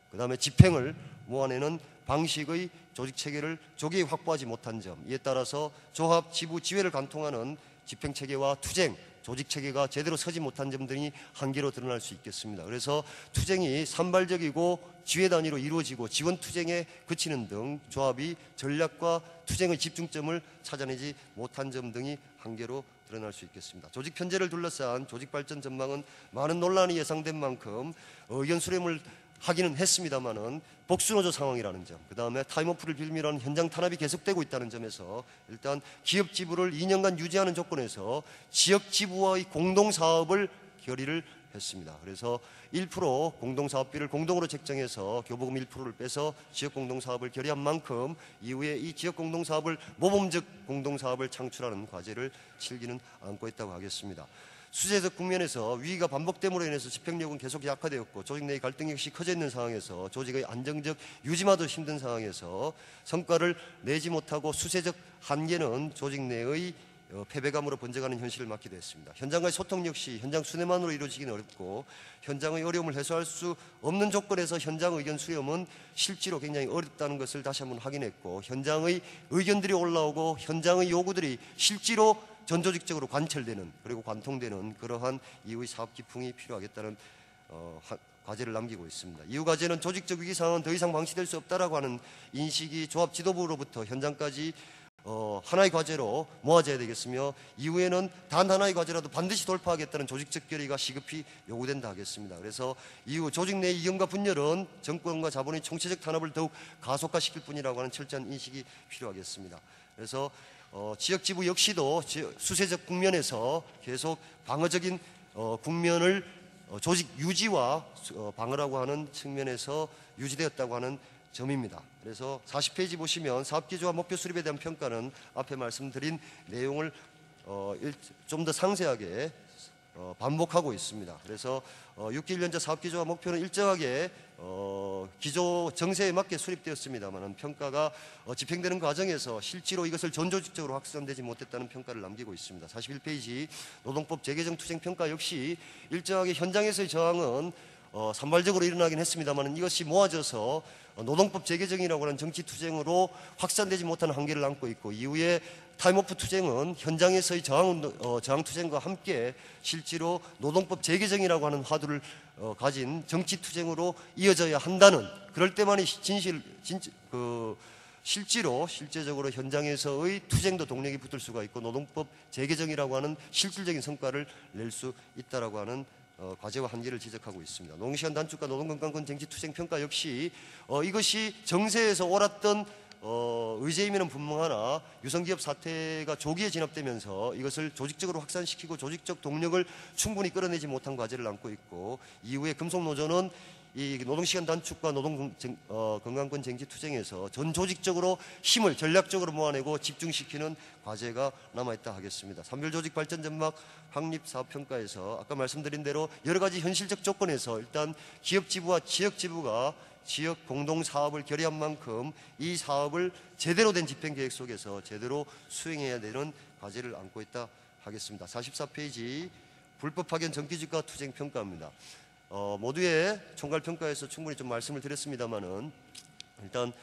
그다음에 집행을 모아내는 방식의 조직 체계를 조기에 확보하지 못한 점, 이에 따라서 조합 지부 지회를 관통하는 집행 체계와 투쟁 조직 체계가 제대로 서지 못한 점 등이 한계로 드러날 수 있겠습니다. 그래서 투쟁이 산발적이고 지회 단위로 이루어지고 지원 투쟁에 그치는 등 조합이 전략과 투쟁의 집중점을 찾아내지 못한 점 등이 한계로 드러날 수 있겠습니다. 조직 편제를 둘러싼 조직 발전 전망은 많은 논란이 예상된 만큼 의견 수렴을 하기는 했습니다만은 복수노조 상황이라는 점, 그 다음에 타임오프를 빌미로 하는 현장 탄압이 계속되고 있다는 점에서 일단 기업 지부를 2년간 유지하는 조건에서 지역 지부와의 공동사업을 결의를 했습니다. 그래서 1% 공동사업비를 공동으로 책정해서 교부금 1%를 빼서 지역 공동사업을 결의한 만큼 이후에 이 지역 공동사업을 모범적 공동사업을 창출하는 과제를 실기는 안고 있다고 하겠습니다. 수재적 국면에서 위기가 반복됨으로 인해서 집행력은 계속 약화되었고 조직 내의 갈등 역시 커져 있는 상황에서 조직의 안정적 유지마도 힘든 상황에서 성과를 내지 못하고 수세적 한계는 조직 내의 패배감으로 번져가는 현실을 맞기도 했습니다. 현장과의 소통 역시 현장 순회만으로 이루어지기는 어렵고 현장의 어려움을 해소할 수 없는 조건에서 현장 의견 수렴은 실제로 굉장히 어렵다는 것을 다시 한번 확인했고 현장의 의견들이 올라오고 현장의 요구들이 실제로 전조직적으로 관철되는 그리고 관통되는 그러한 이후의 사업 기풍이 필요하겠다는 과제를 남기고 있습니다. 이후 과제는 조직적 위기 상황은 더 이상 방치될 수 없다라고 하는 인식이 조합 지도부로부터 현장까지 하나의 과제로 모아져야 되겠으며 이후에는 단 하나의 과제라도 반드시 돌파하겠다는 조직적 결의가 시급히 요구된다 하겠습니다. 그래서 이후 조직 내 이견과 분열은 정권과 자본의 총체적 탄압을 더욱 가속화시킬 뿐이라고 하는 철저한 인식이 필요하겠습니다. 그래서 지역 지부 역시도 수세적 국면에서 계속 방어적인 국면을 조직 유지와 방어라고 하는 측면에서 유지되었다고 하는 점입니다. 그래서 40페이지 보시면 사업기조와 목표 수립에 대한 평가는 앞에 말씀드린 내용을 좀 더 상세하게 반복하고 있습니다. 그래서 6기 1년차 사업기조와 목표는 일정하게 기조 정세에 맞게 수립되었습니다만 평가가 집행되는 과정에서 실제로 이것을 전조직적으로 확산되지 못했다는 평가를 남기고 있습니다. 41페이지 노동법 재개정 투쟁 평가 역시 일정하게 현장에서의 저항은 산발적으로 일어나긴 했습니다만 이것이 모아져서 노동법 재개정이라고 하는 정치 투쟁으로 확산되지 못하는 한계를 안고 있고 이후에 타임오프 투쟁은 현장에서의 저항 투쟁과 함께 실제로 노동법 재개정이라고 하는 화두를 가진 정치 투쟁으로 이어져야 한다는 그럴 때만이 실제적으로 현장에서의 투쟁도 동력이 붙을 수가 있고 노동법 재개정이라고 하는 실질적인 성과를 낼 수 있다라고 하는 과제와 한계를 지적하고 있습니다. 노동시간 단축과 노동건강권 쟁취 투쟁 평가 역시 이것이 정세에서 옳았던 의제임에는 분명하나 유성기업 사태가 조기에 진압되면서 이것을 조직적으로 확산시키고 조직적 동력을 충분히 끌어내지 못한 과제를 안고 있고 이후에 금속노조는 이 노동시간 단축과 노동건강권 쟁취 투쟁에서 전 조직적으로 힘을 전략적으로 모아내고 집중시키는 과제가 남아있다 하겠습니다. 산별조직 발전 전망 확립 사업평가에서 아까 말씀드린 대로 여러 가지 현실적 조건에서 일단 기업지부와 지역지부가 지역 공동사업을 결의한 만큼 이 사업을 제대로 된 집행계획 속에서 제대로 수행해야 되는 과제를 안고 있다 하겠습니다. 44페이지 불법 파견 정규직과 투쟁 평가입니다. 모두의 총괄평가에서 충분히 좀 말씀을 드렸습니다만은 일단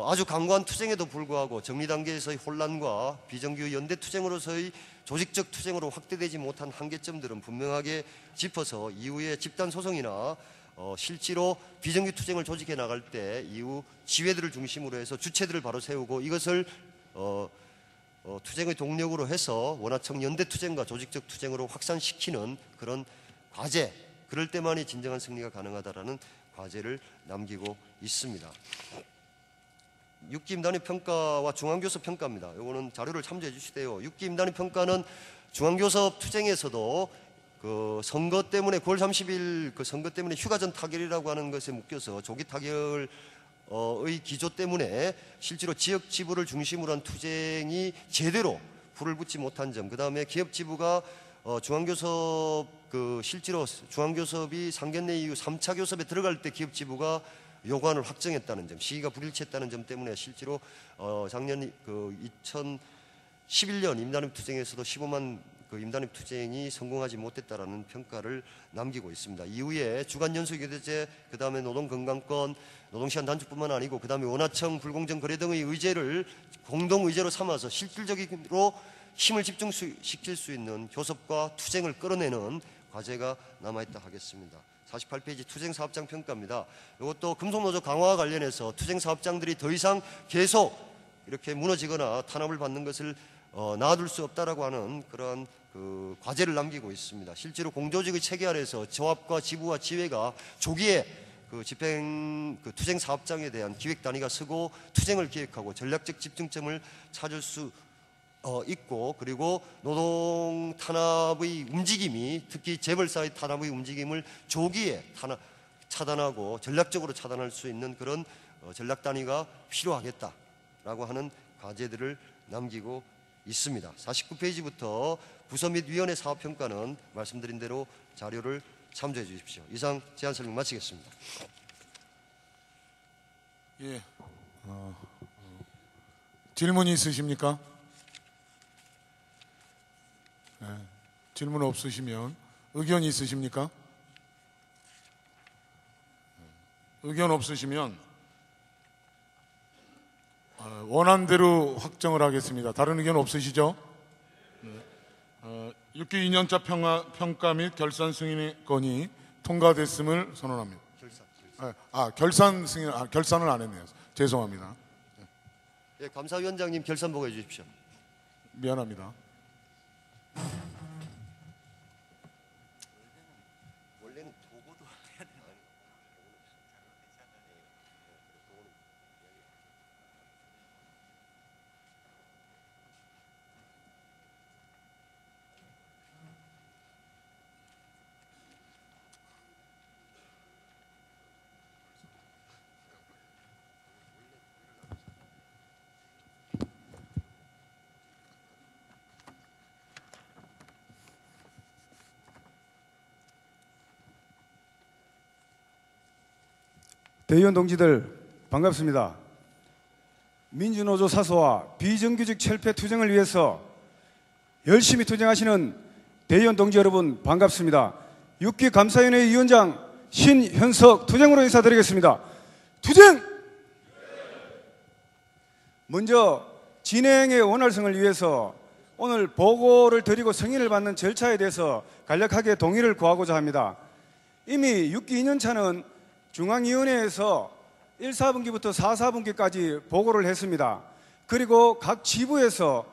아주 강고한 투쟁에도 불구하고 정리 단계에서의 혼란과 비정규 연대 투쟁으로서의 조직적 투쟁으로 확대되지 못한 한계점들은 분명하게 짚어서 이후에 집단 소송이나 실제로 비정규 투쟁을 조직해 나갈 때 이후 지회들을 중심으로 해서 주체들을 바로 세우고 이것을 투쟁의 동력으로 해서 원하청 연대 투쟁과 조직적 투쟁으로 확산시키는 그런 과제, 그럴 때만이 진정한 승리가 가능하다라는 과제를 남기고 있습니다. 6기 임단위 평가와 중앙교섭 평가입니다. 이거는 자료를 참조해 주시대요. 6기 임단위 평가는 중앙교섭 투쟁에서도 그 선거 때문에 9월 30일 그 선거 때문에 휴가전 타결이라고 하는 것에 묶여서 조기 타결의 기조 때문에 실제로 지역 지부를 중심으로 한 투쟁이 제대로 불을 붙지 못한 점, 그 다음에 기업 지부가 중앙교섭 실제로 중앙교섭이 상견례 이후 3차 교섭에 들어갈 때 기업 지부가 요구안을 확정했다는 점, 시기가 불일치했다는 점 때문에 실제로 작년 2011년 임단협 투쟁에서도 15만 임단협 투쟁이 성공하지 못했다라는 평가를 남기고 있습니다. 이후에 주간 연수교대제, 그 다음에 노동건강권, 노동시간 단축뿐만 아니고 그 다음에 원하청 불공정 거래 등의 의제를 공동 의제로 삼아서 실질적으로 힘을 집중시킬 수 있는 교섭과 투쟁을 끌어내는 과제가 남아있다 하겠습니다. 48페이지 투쟁사업장 평가입니다. 이것도 금속노조 강화와 관련해서 투쟁사업장들이 더 이상 계속 이렇게 무너지거나 탄압을 받는 것을 놔둘 수 없다라고 하는 그러한 과제를 남기고 있습니다. 실제로 공조직의 체계 아래서 조합과 지부와 지회가 조기에 투쟁 사업장에 대한 기획 단위가 서고 투쟁을 기획하고 전략적 집중점을 찾을 수 있고, 그리고 노동 탄압의 움직임이 특히 재벌사의 탄압의 움직임을 조기에 차단하고 전략적으로 차단할 수 있는 그런 전략 단위가 필요하겠다라고 하는 과제들을 남기고 있습니다. 49페이지부터 부서 및 위원회 사업평가는 말씀드린 대로 자료를 참조해 주십시오. 이상 제안 설명 마치겠습니다. 예, 질문이 있으십니까? 네. 질문 없으시면 의견 있으십니까? 의견 없으시면 원안대로 확정을 하겠습니다. 다른 의견 없으시죠? 6기 2년차 평가 및 결산 승인의 건이 통과됐음을 선언합니다. 결산 승인, 결산을 안 했네요. 죄송합니다. 예, 감사위원장님 결산 보고해 주십시오. 미안합니다. 대의원 동지들 반갑습니다. 민주노조 사소와 비정규직 철폐 투쟁을 위해서 열심히 투쟁하시는 대의원 동지 여러분 반갑습니다. 6기 감사위원회 위원장 신현석 투쟁으로 인사드리겠습니다. 투쟁! 먼저 진행의 원활성을 위해서 오늘 보고를 드리고 승인을 받는 절차에 대해서 간략하게 동의를 구하고자 합니다. 이미 6기 2년차는 중앙위원회에서 1, 4분기부터 4, 4분기까지 보고를 했습니다. 그리고 각 지부에서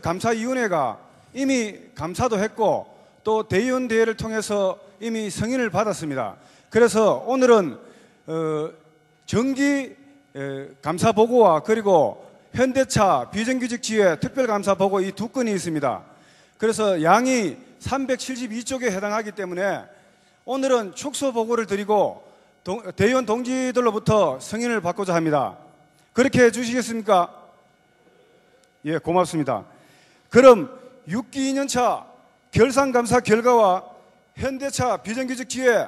감사위원회가 이미 감사도 했고 또 대의원 대회를 통해서 이미 승인을 받았습니다. 그래서 오늘은 정기 감사 보고와 그리고 현대차 비정규직 지회 특별감사 보고 이 두 건이 있습니다. 그래서 양이 372쪽에 해당하기 때문에 오늘은 축소 보고를 드리고 대의원 동지들로부터 승인을 받고자 합니다. 그렇게 해주시겠습니까? 예, 고맙습니다. 그럼 6기 2년차 결산감사 결과와 현대차 비정규직 지회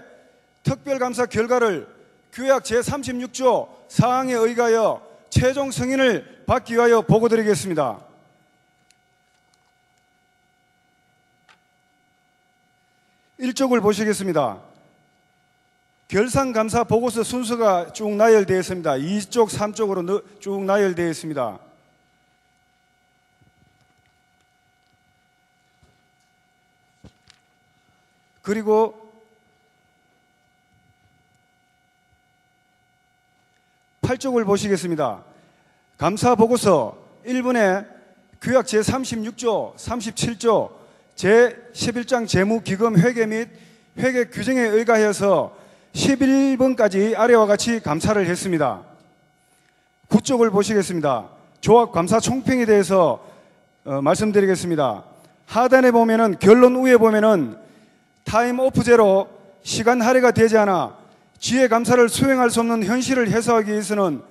특별감사 결과를 규약 제36조 사항에 의하여 최종 승인을 받기 위하여 보고드리겠습니다. 일쪽을 보시겠습니다. 결산감사 보고서 순서가 쭉 나열되어 있습니다. 2쪽, 3쪽으로 쭉 나열되어 있습니다. 그리고 팔쪽을 보시겠습니다. 감사보고서 1번에 규약 제36조, 37조, 제11장 재무기금 회계 및 회계 규정에 의하여서 11번까지 아래와 같이 감사를 했습니다. 9쪽을 보시겠습니다. 조합감사 총평에 대해서 말씀드리겠습니다. 하단에 보면은 결론 위에 보면은 타임 오프제로 시간 할애가 되지 않아 지혜 감사를 수행할 수 없는 현실을 해소하기 위해서는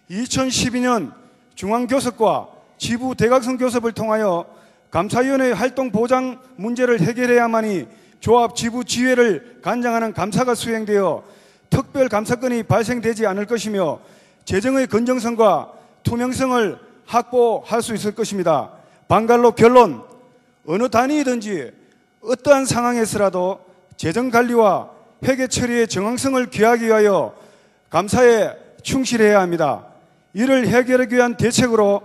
2012년 중앙교섭과 지부 대각선 교섭을 통하여 감사위원회 활동 보장 문제를 해결해야만이 조합 지부 지회를 관장하는 감사가 수행되어 특별 감사건이 발생되지 않을 것이며 재정의 건정성과 투명성을 확보할 수 있을 것입니다. 방갈로 결론, 어느 단위이든지 어떠한 상황에서라도 재정관리와 회계 처리의 정황성을 기하기 위하여 감사에 충실해야 합니다. 이를 해결하기 위한 대책으로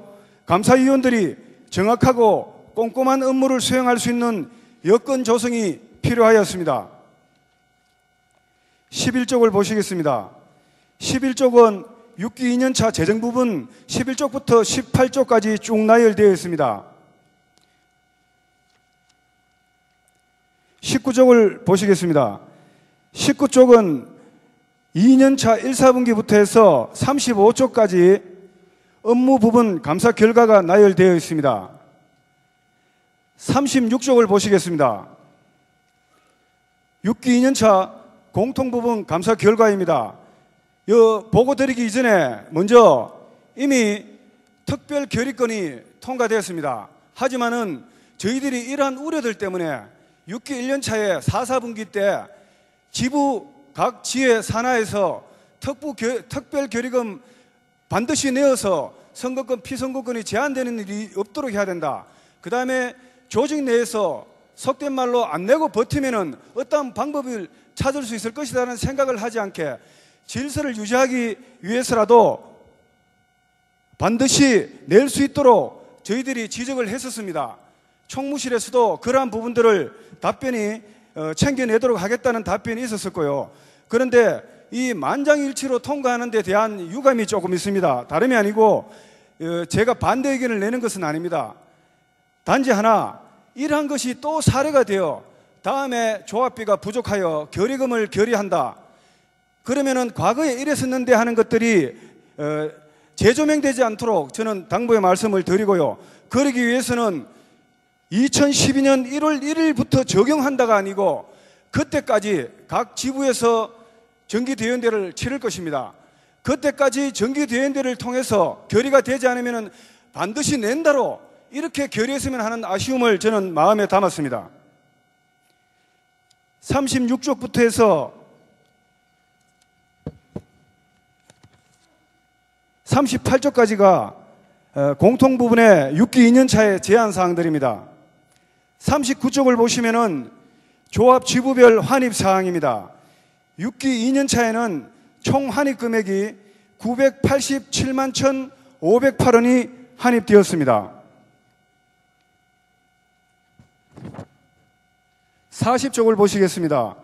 감사위원들이 정확하고 꼼꼼한 업무를 수행할 수 있는 여건 조성이 필요하였습니다. 11쪽을 보시겠습니다. 11쪽은 6기 2년차 재정 부분 11쪽부터 18쪽까지 쭉 나열되어 있습니다. 19쪽을 보시겠습니다. 19쪽은 2년차 1, 4분기부터 해서 35쪽까지 업무 부분 감사 결과가 나열되어 있습니다. 36쪽을 보시겠습니다. 6기 2년차 공통부분 감사 결과입니다. 보고 드리기 이전에 먼저 이미 특별 결의건이 통과되었습니다. 하지만은 저희들이 이러한 우려들 때문에 6기 1년차에 4, 4분기 때 지부 각 지회 산하에서 특별 결의금 반드시 내어서 선거권, 피선거권이 제한되는 일이 없도록 해야 된다. 그 다음에 조직 내에서 속된 말로 안 내고 버티면은 어떤 방법을 찾을 수 있을 것이라는 생각을 하지 않게 질서를 유지하기 위해서라도 반드시 낼 수 있도록 저희들이 지적을 했었습니다. 총무실에서도 그러한 부분들을 답변이 챙겨내도록 하겠다는 답변이 있었었고요. 그런데 이 만장일치로 통과하는 데 대한 유감이 조금 있습니다. 다름이 아니고 제가 반대 의견을 내는 것은 아닙니다. 단지 하나, 이러한 것이 또 사례가 되어 다음에 조합비가 부족하여 결의금을 결의한다. 그러면은 과거에 이랬었는데 하는 것들이 재조명되지 않도록 저는 당부의 말씀을 드리고요. 그러기 위해서는 2012년 1월 1일부터 적용한다가 아니고 그때까지 각 지부에서 정기대의원대를 치를 것입니다. 그때까지 정기대의원대를 통해서 결의가 되지 않으면 반드시 낸다로 이렇게 결의했으면 하는 아쉬움을 저는 마음에 담았습니다. 36쪽부터 해서 38조까지가 공통 부분의 6기 2년차의 제한 사항들입니다. 39쪽을 보시면은 조합 지부별 환입 사항입니다. 6기 2년차에는 총 환입 금액이 987만 1,508원이 환입되었습니다. 40쪽을 보시겠습니다.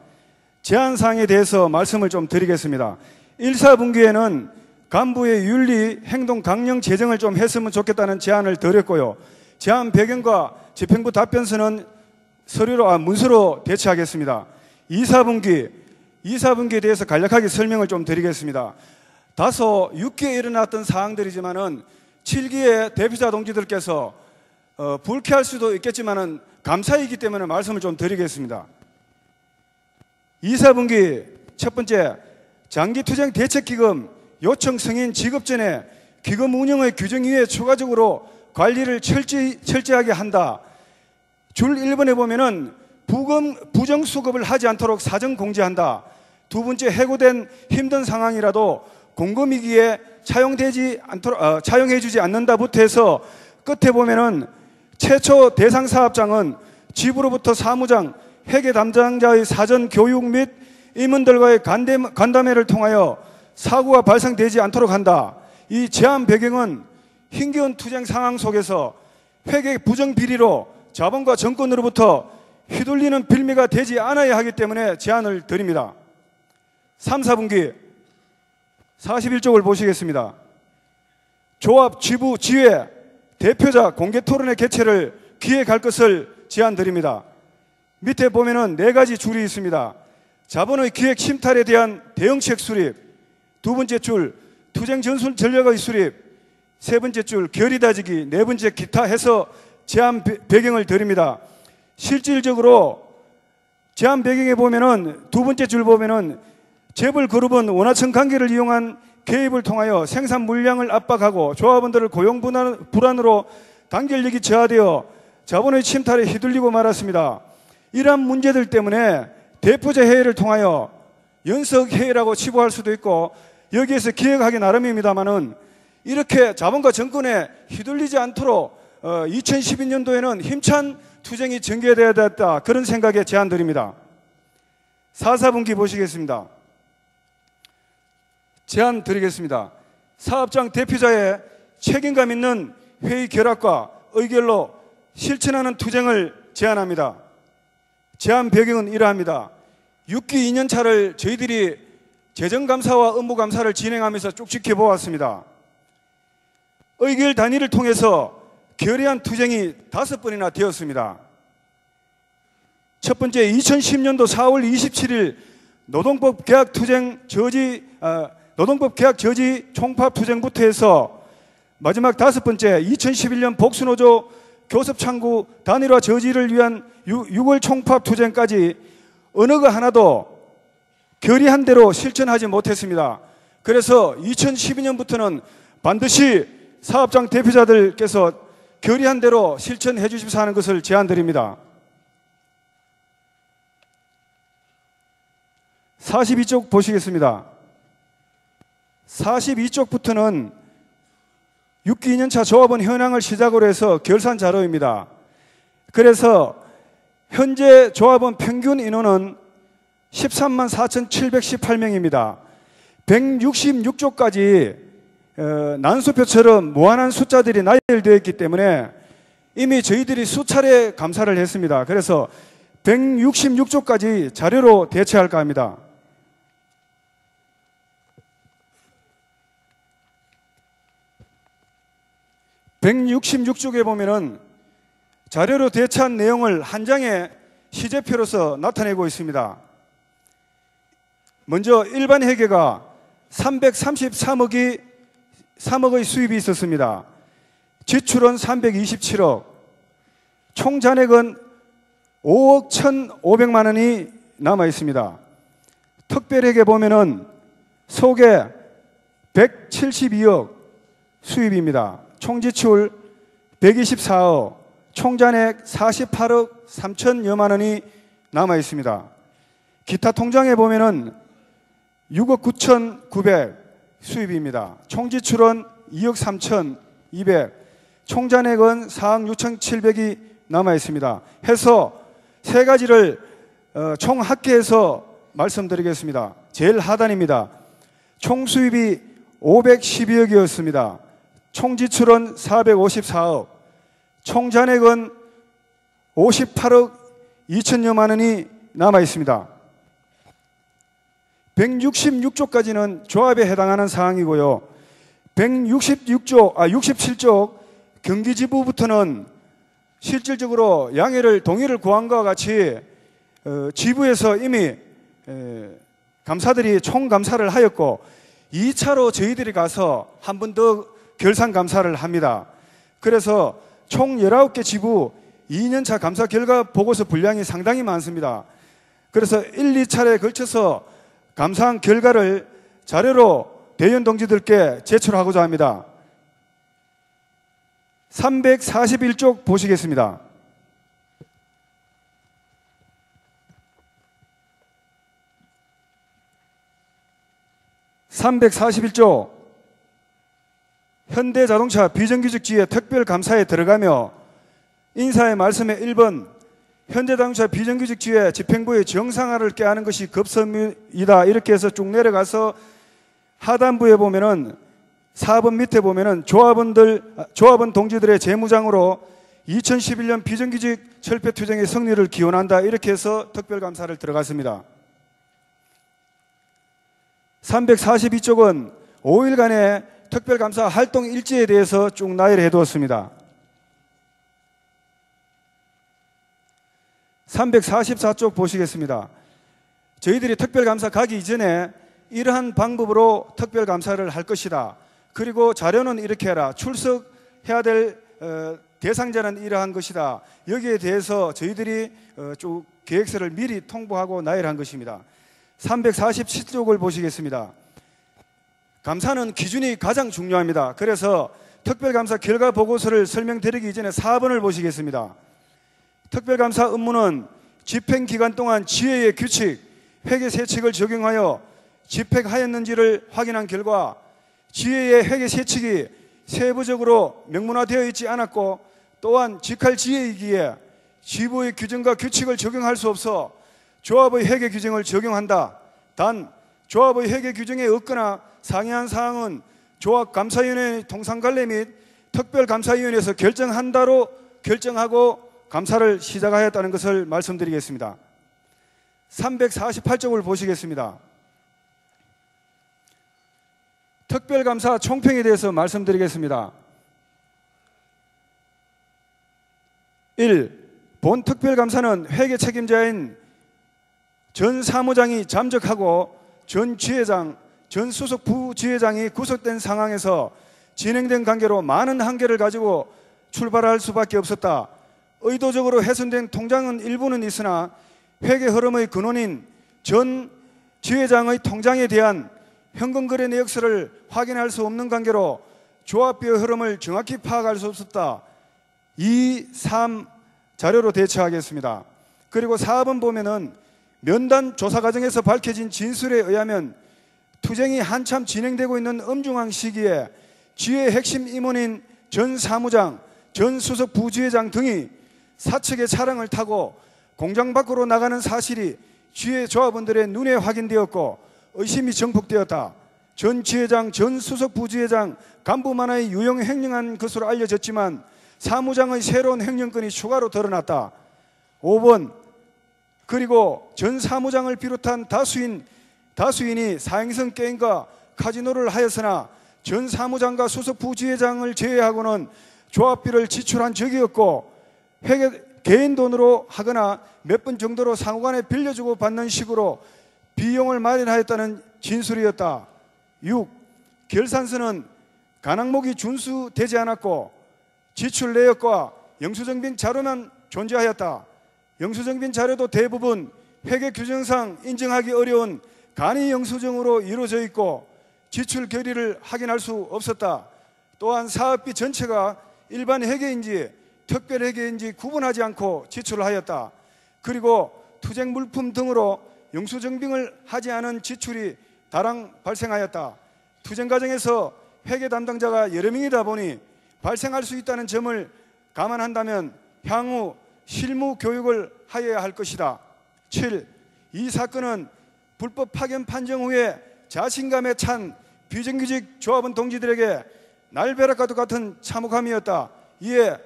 제한 사항에 대해서 말씀을 좀 드리겠습니다. 1, 4분기에는 간부의 윤리, 행동 강령 제정을 좀 했으면 좋겠다는 제안을 드렸고요. 제안 배경과 집행부 답변서는 문서로 대체하겠습니다. 2, 4분기에 대해서 간략하게 설명을 좀 드리겠습니다. 다소 6기에 일어났던 사항들이지만은 7기의 대표자 동지들께서 불쾌할 수도 있겠지만은 감사이기 때문에 말씀을 좀 드리겠습니다. 2, 4분기 첫 번째, 장기투쟁 대책기금 요청 승인 지급 전에 기금 운영의 규정 위에 추가적으로 관리를 철저하게 한다. 줄 1번에 보면은 부정수급을 하지 않도록 사정 공지한다. 두 번째, 해고된 힘든 상황이라도 공금위기에 차용해주지 않는다부터 해서 끝에 보면은 최초 대상 사업장은 지부로부터 사무장, 회계 담당자의 사전 교육 및 임원들과의 간담회를 통하여 사고가 발생되지 않도록 한다. 이 제한 배경은 힘겨운 투쟁 상황 속에서 회계 부정 비리로 자본과 정권으로부터 휘둘리는 빌미가 되지 않아야 하기 때문에 제안을 드립니다. 3, 4분기 41쪽을 보시겠습니다. 조합 지부 지회 대표자 공개 토론회 개최를 기획할 것을 제안드립니다. 밑에 보면은 4가지 줄이 있습니다. 자본의 기획 침탈에 대한 대응책 수립, 두 번째 줄 투쟁 전술 전략의 수립, 세 번째 줄 결의 다지기, 네 번째 기타 해서 제안 배경을 드립니다. 실질적으로 제안 배경에 보면은 두 번째 줄 보면은 재벌 그룹은 원화청 관계를 이용한 개입을 통하여 생산 물량을 압박하고 조합원들을 고용 불안으로 단결력이 저하되어 자본의 침탈에 휘둘리고 말았습니다. 이러한 문제들 때문에 대표자 회의를 통하여 연석 회의라고 치부할 수도 있고 여기에서 기획하기 나름입니다만은 이렇게 자본과 정권에 휘둘리지 않도록 2012년도에는 힘찬 투쟁이 전개되어야 됐다. 그런 생각에 제안드립니다. 4, 4분기 보시겠습니다. 제안 드리겠습니다. 사업장 대표자의 책임감 있는 회의 결합과 의결로 실천하는 투쟁을 제안합니다. 제안 배경은 이러합니다. 6기 2년차를 저희들이 재정감사와 업무감사를 진행하면서 쭉 지켜보았습니다. 의결 단위를 통해서 결의한 투쟁이 5번이나 되었습니다. 첫 번째, 2010년도 4월 27일 노동법 계약 저지 총파업 투쟁부터 해서 마지막 5번째, 2011년 복수노조 교섭 창구 단일화 저지를 위한 6월 총파업 투쟁까지 어느 거 하나도 결의한 대로 실천하지 못했습니다. 그래서 2012년부터는 반드시 사업장 대표자들께서 결의한 대로 실천해 주십사 하는 것을 제안드립니다. 42쪽 보시겠습니다. 42쪽부터는 6기 2년차 조합원 현황을 시작으로 해서 결산 자료입니다. 그래서 현재 조합원 평균 인원은 13만 4,718명입니다. 166조까지 난수표처럼 무한한 숫자들이 나열되어 있기 때문에 이미 저희들이 수차례 감사를 했습니다. 그래서 166조까지 자료로 대체할까 합니다. (166쪽에) 보면은 자료로 대체한 내용을 한 장의 시제표로서 나타내고 있습니다. 먼저 일반 회계가 333억의 수입이 있었습니다. 지출은 327억, 총 잔액은 5억 1,500만 원이 남아 있습니다. 특별회계 보면은 소개 172억 수입입니다. 총 지출 124억, 총 잔액 48억 3천여만 원이 남아 있습니다. 기타 통장에 보면은 6억 9,900 수입입니다. 총 지출은 2억 3,200, 총 잔액은 4억 6,700이 남아 있습니다. 해서 세 가지를 총 합계해서 말씀드리겠습니다. 제일 하단입니다. 총 수입이 512억이었습니다. 총 지출은 454억, 총 잔액은 58억 2천여만 원이 남아 있습니다. 166조까지는 조합에 해당하는 사항이고요. 67조 경기지부부터는 실질적으로 양해를 동의를 구한 것과 같이 지부에서 이미 감사들이 총감사를 하였고 2차로 저희들이 가서 한 번 더 결산감사를 합니다. 그래서 총 19개 지부 2년차 감사 결과 보고서 분량이 상당히 많습니다. 그래서 1, 2차례에 걸쳐서 감사한 결과를 자료로 대의원 동지들께 제출하고자 합니다. 341쪽 보시겠습니다. (341조) 현대자동차 비정규직지회 특별감사에 들어가며 인사의 말씀에 1번 현대자동차 비정규직지회 집행부의 정상화를 꾀하는 것이 급선무이다 이렇게 해서 쭉 내려가서 하단부에 보면은 4번 밑에 보면은 조합원 동지들의 재무장으로 2011년 비정규직 철폐투쟁의 승리를 기원한다 이렇게 해서 특별감사를 들어갔습니다. 342쪽은 5일간의 특별감사 활동 일지에 대해서 쭉 나열해 두었습니다. 344쪽 보시겠습니다. 저희들이 특별감사 가기 이전에 이러한 방법으로 특별감사를 할 것이다. 그리고 자료는 이렇게 해라. 출석해야 될 대상자는 이러한 것이다. 여기에 대해서 저희들이 쭉 계획서를 미리 통보하고 나열한 것입니다. 347쪽을 보시겠습니다. 감사는 기준이 가장 중요합니다. 그래서 특별감사 결과 보고서를 설명드리기 이전에 4번을 보시겠습니다. 특별감사 업무는 집행기간 동안 지회의 규칙, 회계세칙을 적용하여 집행하였는지를 확인한 결과 지회의 회계세칙이 세부적으로 명문화되어 있지 않았고 또한 직할지회이기에 지부의 규정과 규칙을 적용할 수 없어 조합의 회계 규정을 적용한다. 단 조합의 회계 규정에 없거나 상이한 사항은 조합감사위원회 통상관례 및 특별감사위원회에서 결정한다로 결정하고 감사를 시작하였다는 것을 말씀드리겠습니다. 348쪽을 보시겠습니다. 특별감사 총평에 대해서 말씀드리겠습니다. 1. 본 특별감사는 회계 책임자인 전 사무장이 잠적하고 전 지회장, 전 수석 부지회장이 구속된 상황에서 진행된 관계로 많은 한계를 가지고 출발할 수밖에 없었다. 의도적으로 훼손된 통장은 일부는 있으나 회계 흐름의 근원인 전 지회장의 통장에 대한 현금 거래 내역서를 확인할 수 없는 관계로 조합비의 흐름을 정확히 파악할 수 없었다. 2, 3 자료로 대처하겠습니다. 그리고 4번 보면은 면담 조사 과정에서 밝혀진 진술에 의하면 투쟁이 한참 진행되고 있는 엄중한 시기에 지회 핵심 임원인 전 사무장, 전 수석 부지회장 등이 사측의 차량을 타고 공장 밖으로 나가는 사실이 지회 조합원들의 눈에 확인되었고 의심이 증폭되었다. 전 지회장, 전 수석 부지회장 간부만의 유용 횡령한 것으로 알려졌지만 사무장의 새로운 횡령건이 추가로 드러났다. 5번 그리고 전 사무장을 비롯한 다수인이 사행성 게임과 카지노를 하였으나 전 사무장과 수석 부지회장을 제외하고는 조합비를 지출한 적이 없고 개인 돈으로 하거나 몇 번 정도로 상호간에 빌려주고 받는 식으로 비용을 마련하였다는 진술이었다. 6. 결산서는 간항목이 준수되지 않았고 지출 내역과 영수증빙 자료만 존재하였다. 영수증빙 자료도 대부분 회계 규정상 인정하기 어려운 간이 영수증으로 이루어져 있고 지출 결의를 확인할 수 없었다. 또한 사업비 전체가 일반 회계인지 특별 회계인지 구분하지 않고 지출을 하였다. 그리고 투쟁 물품 등으로 영수증빙을 하지 않은 지출이 다량 발생하였다. 투쟁 과정에서 회계 담당자가 여러 명이다 보니 발생할 수 있다는 점을 감안한다면 향후 실무 교육을 하여야 할 것이다. 7. 이 사건은 불법 파견 판정 후에 자신감에 찬 비정규직 조합원 동지들에게 날벼락과도 같은 참혹함이었다. 이에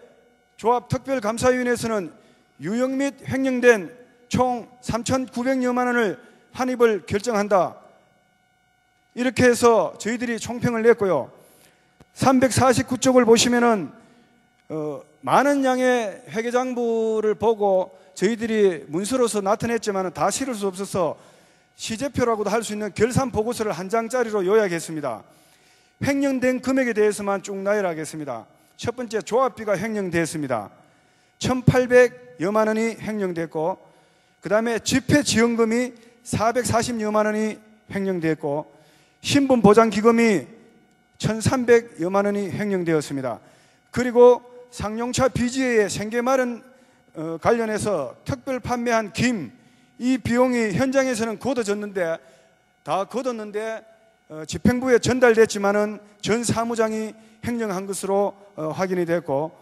조합특별감사위원회에서는 유형 및 횡령된 총 3,900여만 원을 환입을 결정한다. 이렇게 해서 저희들이 총평을 냈고요. 349쪽을 보시면은 많은 양의 회계장부를 보고 저희들이 문서로서 나타냈지만 다 실을 수 없어서 시제표라고도 할 수 있는 결산 보고서를 한 장짜리로 요약했습니다. 횡령된 금액에 대해서만 쭉 나열하겠습니다. 첫 번째, 조합비가 횡령됐습니다. 1,800여만 원이 횡령됐고, 그 다음에 집회지원금이 440여만 원이 횡령됐고, 신분보장기금이 1,300여만 원이 횡령되었습니다. 그리고 상용차 비지의 생계마련 관련해서 특별 판매한 김, 이 비용이 현장에서는 걷어졌는데 다 걷었는데 집행부에 전달됐지만은 전 사무장이 횡령한 것으로 확인이 됐고,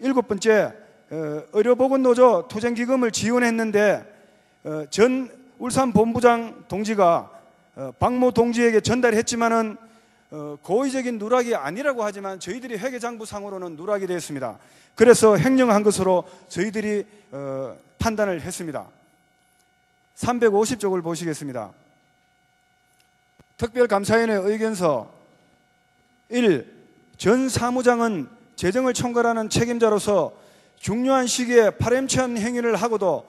7번째, 의료보건노조 투쟁기금을 지원했는데 전 울산본부장 동지가 박모 동지에게 전달했지만은 고의적인 누락이 아니라고 하지만 저희들이 회계장부상으로는 누락이 됐습니다. 그래서 횡령한 것으로 저희들이 판단을 했습니다. 350쪽을 보시겠습니다. 특별감사위원회 의견서 1. 전 사무장은 재정을 총괄하는 책임자로서 중요한 시기에 파렴치한 행위를 하고도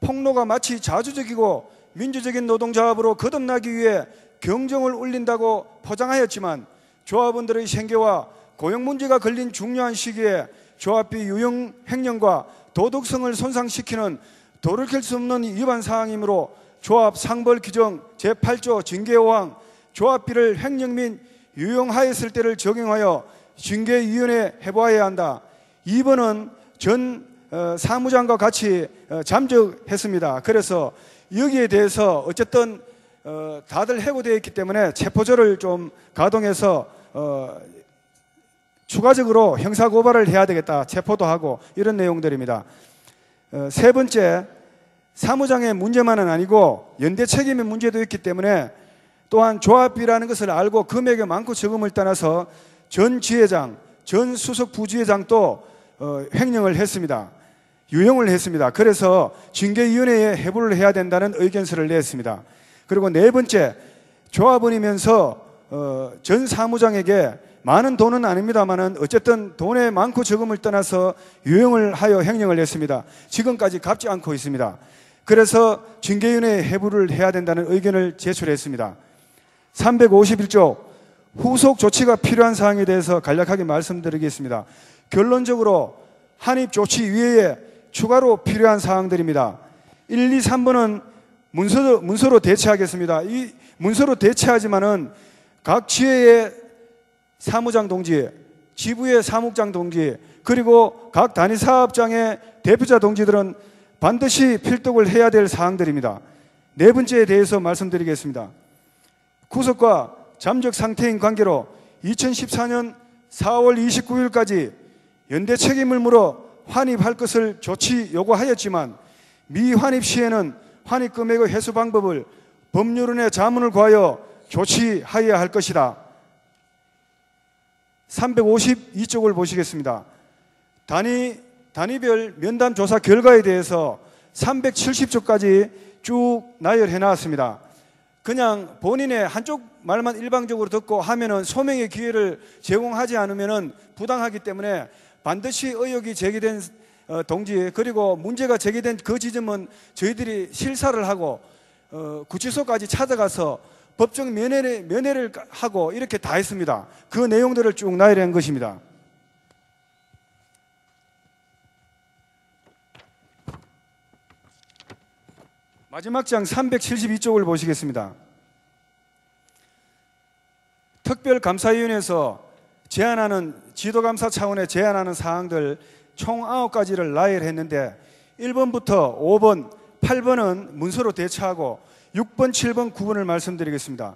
폭로가 마치 자주적이고 민주적인 노동조합으로 거듭나기 위해 경종을 울린다고 포장하였지만 조합원들의 생계와 고용 문제가 걸린 중요한 시기에 조합비 유용 횡령과 도덕성을 손상시키는 돌이킬 수 없는 위반 사항이므로 조합 상벌 규정 제8조 징계호항 조합비를 횡령 및 유용하였을 때를 적용하여 징계위원회에 해보아야 한다. 2번은 전 사무장과 같이 잠적했습니다. 그래서 여기에 대해서 어쨌든 다들 해고되어 있기 때문에 체포조를 좀 가동해서 추가적으로 형사고발을 해야 되겠다. 체포도 하고 이런 내용들입니다. 세 번째, 사무장의 문제만은 아니고 연대 책임의 문제도 있기 때문에 또한 조합비라는 것을 알고 금액의 많고 적음을 떠나서 전 지회장, 전 수석 부지회장도 횡령을 했습니다. 유용을 했습니다. 그래서 징계위원회에 해부를 해야 된다는 의견서를 냈습니다. 그리고 네 번째, 조합원이면서 전 사무장에게 많은 돈은 아닙니다만은 어쨌든 돈의 많고 적음을 떠나서 유용을 하여 횡령을 했습니다. 지금까지 갚지 않고 있습니다. 그래서 징계위원회에 해부를 해야 된다는 의견을 제출했습니다. 351조 후속 조치가 필요한 사항에 대해서 간략하게 말씀드리겠습니다. 결론적으로 한입 조치 이외에 추가로 필요한 사항들입니다. 1, 2, 3번은 문서로 대체하겠습니다. 이 문서로 대체하지만은 각 지회의 사무장 동지, 지부의 사무장 동지, 그리고 각 단위사업장의 대표자 동지들은 반드시 필독을 해야 될 사항들입니다. 네 번째에 대해서 말씀드리겠습니다. 구속과 잠적 상태인 관계로 2014년 4월 29일까지 연대 책임을 물어 환입할 것을 조치 요구하였지만 미환입 시에는 환입 금액의 회수 방법을 법률원의 자문을 구하여 조치하여야 할 것이다. 352쪽을 보시겠습니다. 단위별 면담 조사 결과에 대해서 370쪽까지 쭉 나열해 놨습니다. 그냥 본인의 한쪽 말만 일방적으로 듣고 하면은 소명의 기회를 제공하지 않으면은 부당하기 때문에 반드시 의혹이 제기된 동지, 그리고 문제가 제기된 그 지점은 저희들이 실사를 하고 구치소까지 찾아가서 법정 면회를 하고 이렇게 다 했습니다. 그 내용들을 쭉 나열한 것입니다. 마지막 장 372쪽을 보시겠습니다. 특별감사위원회에서 제안하는 지도감사 차원의 제안하는 사항들 총 9가지를 나열했는데 1번부터 5번, 8번은 문서로 대체하고 6번, 7번, 9번을 말씀드리겠습니다.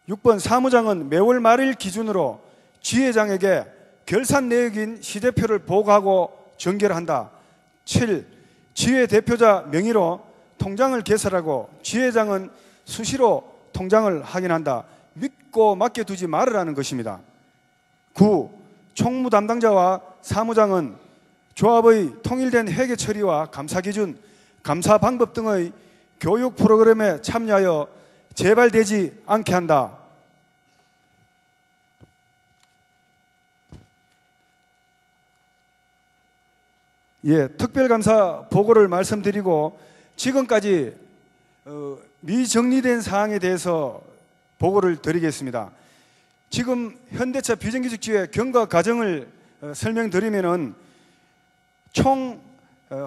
6번 사무장은 매월 말일 기준으로 지회장에게 결산 내역인 시대표를 보고하고 전결한다. 7. 지회 대표자 명의로 통장을 개설하고 지회장은 수시로 통장을 확인한다. 믿고 맡겨두지 말으라는 것입니다. 9. 총무 담당자와 사무장은 조합의 통일된 회계 처리와 감사 기준, 감사 방법 등의 교육 프로그램에 참여하여 재발되지 않게 한다. 예, 특별감사 보고를 말씀드리고 지금까지 미정리된 사항에 대해서 보고를 드리겠습니다. 지금 현대차 비정규직 지회 경과 과정을 설명드리면은 총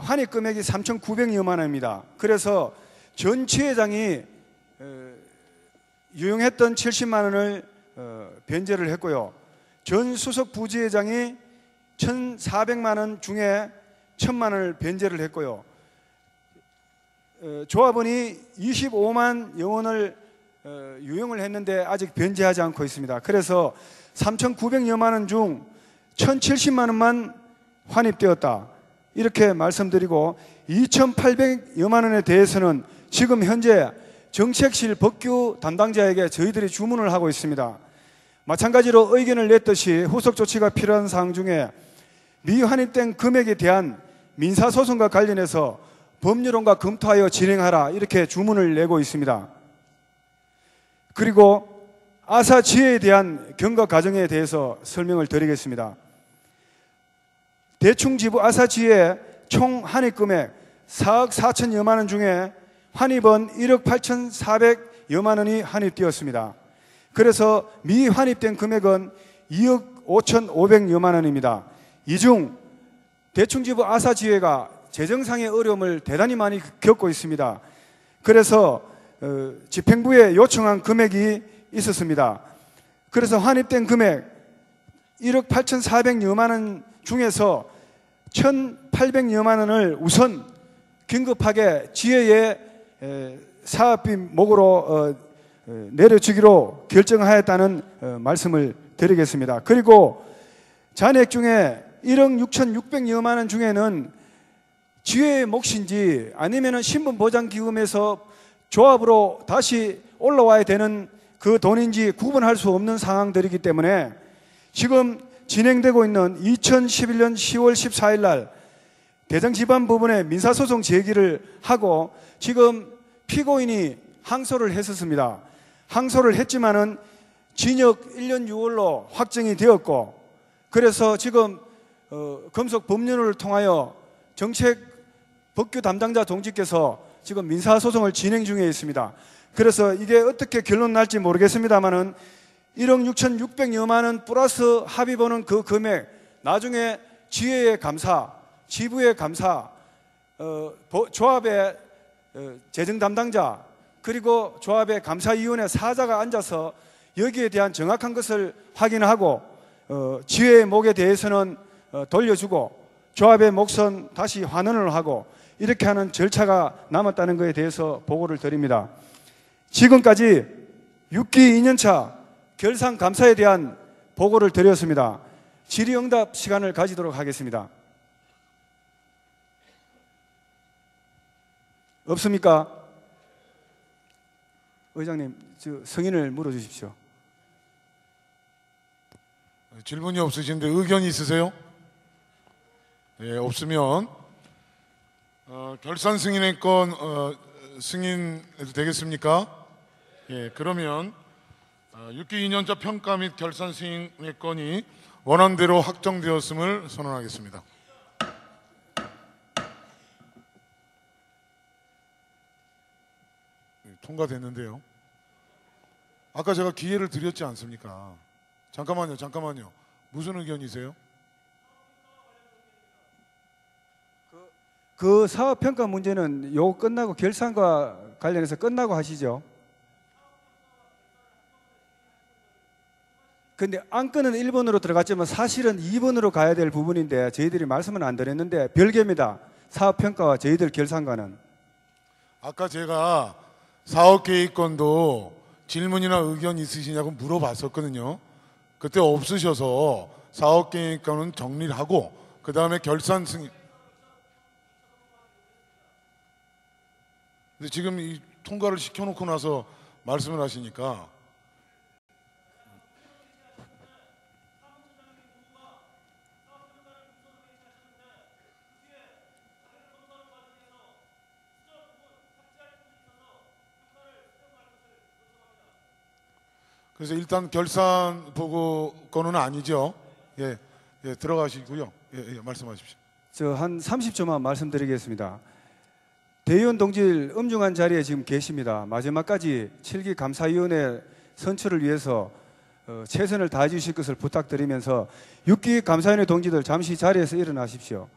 환입 금액이 3,900여만 원입니다. 그래서 전 지회장이 유용했던 70만 원을 변제를 했고요. 전 수석 부지회장이 1,400만 원 중에 1,000만 원을 변제를 했고요. 조합원이 25만 여원을 유용을 했는데 아직 변제하지 않고 있습니다. 그래서 3,900여만 원 중 1,070만 원만 환입되었다. 이렇게 말씀드리고 2,800여만 원에 대해서는 지금 현재 정책실 법규 담당자에게 저희들이 주문을 하고 있습니다. 마찬가지로 의견을 냈듯이 후속 조치가 필요한 사항 중에 미환입된 금액에 대한 민사소송과 관련해서 법률원과 검토하여 진행하라 이렇게 주문을 내고 있습니다. 그리고 아사 지혜에 대한 경과 과정에 대해서 설명을 드리겠습니다. 대충지부 아사 지혜 총 환입 금액 4억 4천여만 원 중에 환입은 1억 8,400여만 원이 환입되었습니다. 그래서 미환입된 금액은 2억 5,500여만 원입니다. 이 중 대충지부 아사 지회가 재정상의 어려움을 대단히 많이 겪고 있습니다. 그래서 집행부에 요청한 금액이 있었습니다. 그래서 환입된 금액 1억 8,400여만 원 중에서 1,800여만 원을 우선 긴급하게 지회에 사업비 목으로 내려주기로 결정하였다는 말씀을 드리겠습니다. 그리고 잔액 중에 1억 6,600여만 원 중에는 지회의 몫인지 아니면 신분보장기금에서 조합으로 다시 올라와야 되는 그 돈인지 구분할 수 없는 상황들이기 때문에 지금 진행되고 있는 2011년 10월 14일 날 대장지방법원에 민사소송 제기를 하고 지금 피고인이 항소를 했었습니다. 항소를 했지만은 징역 1년 6월로 확정이 되었고 그래서 지금 검속 법률을 통하여 정책 법규 담당자 동지께서 지금 민사소송을 진행 중에 있습니다. 그래서 이게 어떻게 결론 날지 모르겠습니다만은 1억 6,600여만 원 플러스 합의보는 그 금액 나중에 지회의 감사, 지부의 감사, 조합의 재정 담당자 그리고 조합의 감사위원회 사자가 앉아서 여기에 대한 정확한 것을 확인하고 지회의 몫에 대해서는 돌려주고 조합의 몫은 다시 환원을 하고 이렇게 하는 절차가 남았다는 것에 대해서 보고를 드립니다. 지금까지 6기 2년차 결산감사에 대한 보고를 드렸습니다. 질의응답 시간을 가지도록 하겠습니다. 없습니까? 의장님, 성인을 물어주십시오. 질문이 없으신데 의견이 있으세요? 예, 없으면 결산 승인의 건 승인해도 되겠습니까? 예, 그러면 6기 2년차 평가 및 결산 승인의 건이 원안대로 확정되었음을 선언하겠습니다. 통과됐는데요. 아까 제가 기회를 드렸지 않습니까? 잠깐만요. 무슨 의견이세요? 그 사업평가 문제는 요 끝나고 결산과 관련해서 끝나고 하시죠. 근데 안건은 1번으로 들어갔지만 사실은 2번으로 가야 될 부분인데 저희들이 말씀은 안 드렸는데 별개입니다. 사업평가와 저희들 결산과는. 아까 제가 사업계획권도 질문이나 의견 있으시냐고 물어봤었거든요. 그때 없으셔서 사업계획과는 정리를 하고 그 다음에 결산 승인. 근데 지금 이 통과를 시켜놓고 나서 말씀을 하시니까 그래서 일단 결산 보고권은 아니죠. 예, 예, 들어가시고요. 예, 예, 말씀하십시오. 저 한 30초만 말씀드리겠습니다. 대의원 동지들 엄중한 자리에 지금 계십니다. 마지막까지 7기 감사위원회 선출을 위해서 최선을 다해 주실 것을 부탁드리면서 6기 감사위원회 동지들 잠시 자리에서 일어나십시오.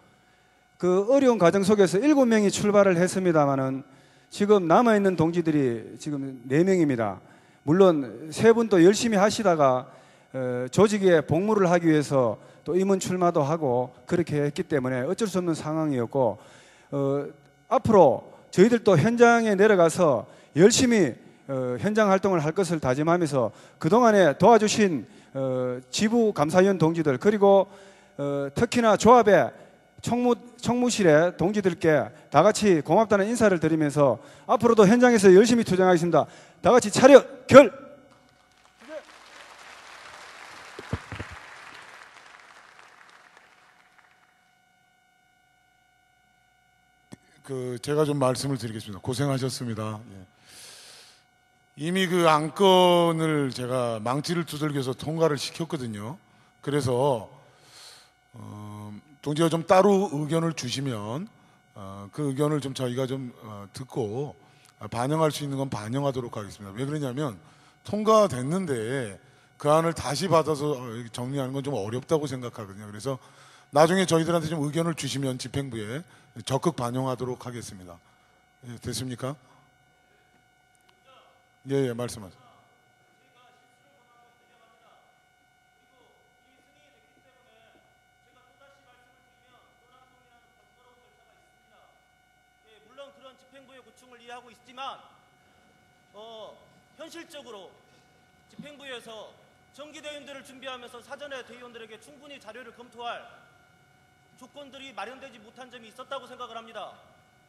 그 어려운 과정 속에서 7명이 출발을 했습니다마는 지금 남아있는 동지들이 지금 4명입니다. 물론 3분도 열심히 하시다가 조직에 복무를 하기 위해서 또 임원 출마도 하고 그렇게 했기 때문에 어쩔 수 없는 상황이었고 앞으로 저희들도 현장에 내려가서 열심히 현장 활동을 할 것을 다짐하면서 그동안에 도와주신 지부 감사위원 동지들 그리고 특히나 조합의 총무실의 동지들께 다 같이 고맙다는 인사를 드리면서 앞으로도 현장에서 열심히 투쟁하겠습니다. 다 같이 차렷 결! 제가 좀 말씀을 드리겠습니다. 고생하셨습니다. 예. 이미 그 안건을 제가 망치를 두들겨서 통과를 시켰거든요. 그래서 동지가 좀 따로 의견을 주시면 그 의견을 좀 저희가 좀 듣고 반영할 수 있는 건 반영하도록 하겠습니다. 왜 그러냐면 통과됐는데 그 안을 다시 받아서 정리하는 건 좀 어렵다고 생각하거든요. 그래서 나중에 저희들한테 좀 의견을 주시면 집행부에 적극 반영하도록 하겠습니다. 예, 됐습니까? 예, 말씀하세요. 물론 그런 집행부의 고충을 이해하고 있지만 현실적으로 집행부에서 정기대의원들을 준비하면서 사전에 대의원들에게 충분히 자료를 검토할 조건들이 마련되지 못한 점이 있었다고 생각을 합니다.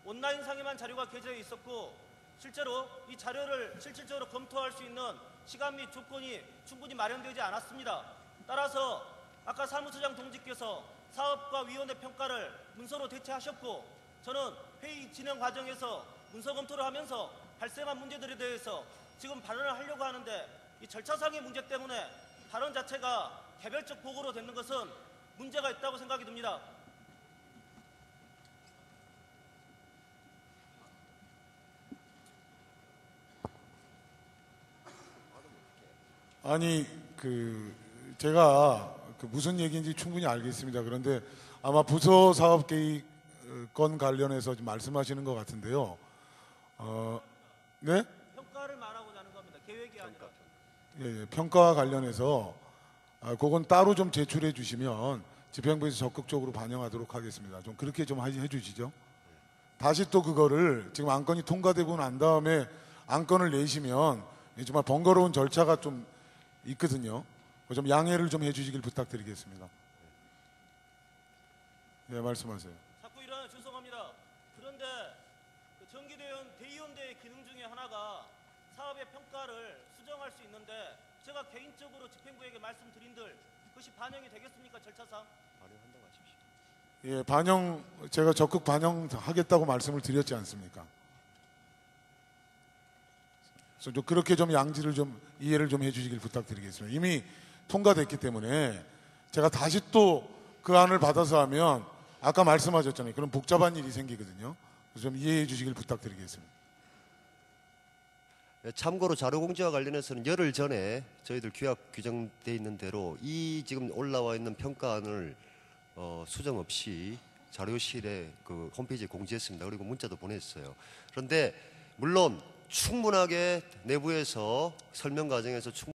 온라인상에만 자료가 게재되어 있었고 실제로 이 자료를 실질적으로 검토할 수 있는 시간 및 조건이 충분히 마련되지 않았습니다. 따라서 아까 사무처장 동지께서 사업과 위원회 평가를 문서로 대체하셨고 저는 회의 진행 과정에서 문서 검토를 하면서 발생한 문제들에 대해서 지금 발언을 하려고 하는데 이 절차상의 문제 때문에 발언 자체가 개별적 보고로 되는 것은 문제가 있다고 생각이 듭니다. 아니 제가 무슨 얘기인지 충분히 알겠습니다. 그런데 아마 부서 사업 계획 건 관련해서 지금 말씀하시는 것 같은데요. 네? 평가를 말하고자 하는 겁니다. 계획이 아니라. 예, 평가와 관련해서 그건 따로 좀 제출해 주시면 집행부에서 적극적으로 반영하도록 하겠습니다. 좀 그렇게 좀 해주시죠. 다시 또 그거를 지금 안건이 통과되고 난 다음에 안건을 내시면 정말 번거로운 절차가 좀 있거든요. 좀 양해를 좀 해주시길 부탁드리겠습니다. 네, 말씀하세요. 자꾸 일어나 죄송합니다. 그런데 그 대의원대의 기능 중에 하나가 사업의 평가를 수정할 수 있는데 제가 개인적으로 집행부에게 말씀드린들 그것이 반영이 되겠습니까? 절차상? 반영한다고 하십시오. 예, 제가 적극 반영하겠다고 말씀을 드렸지 않습니까? 그래서 좀 그렇게 좀 양지를 좀 이해를 좀 해주시길 부탁드리겠습니다. 이미 통과됐기 때문에 제가 다시 또 그 안을 받아서 하면 아까 말씀하셨잖아요. 그런 복잡한 일이 생기거든요. 그래서 좀 이해해 주시길 부탁드리겠습니다. 참고로 자료 공지와 관련해서는 열흘 전에 저희들 규약 규정돼 있는 대로 이 지금 올라와 있는 평가안을 수정 없이 자료실에 그 홈페이지에 공지했습니다. 그리고 문자도 보냈어요. 그런데 물론 충분하게 내부에서 설명 과정에서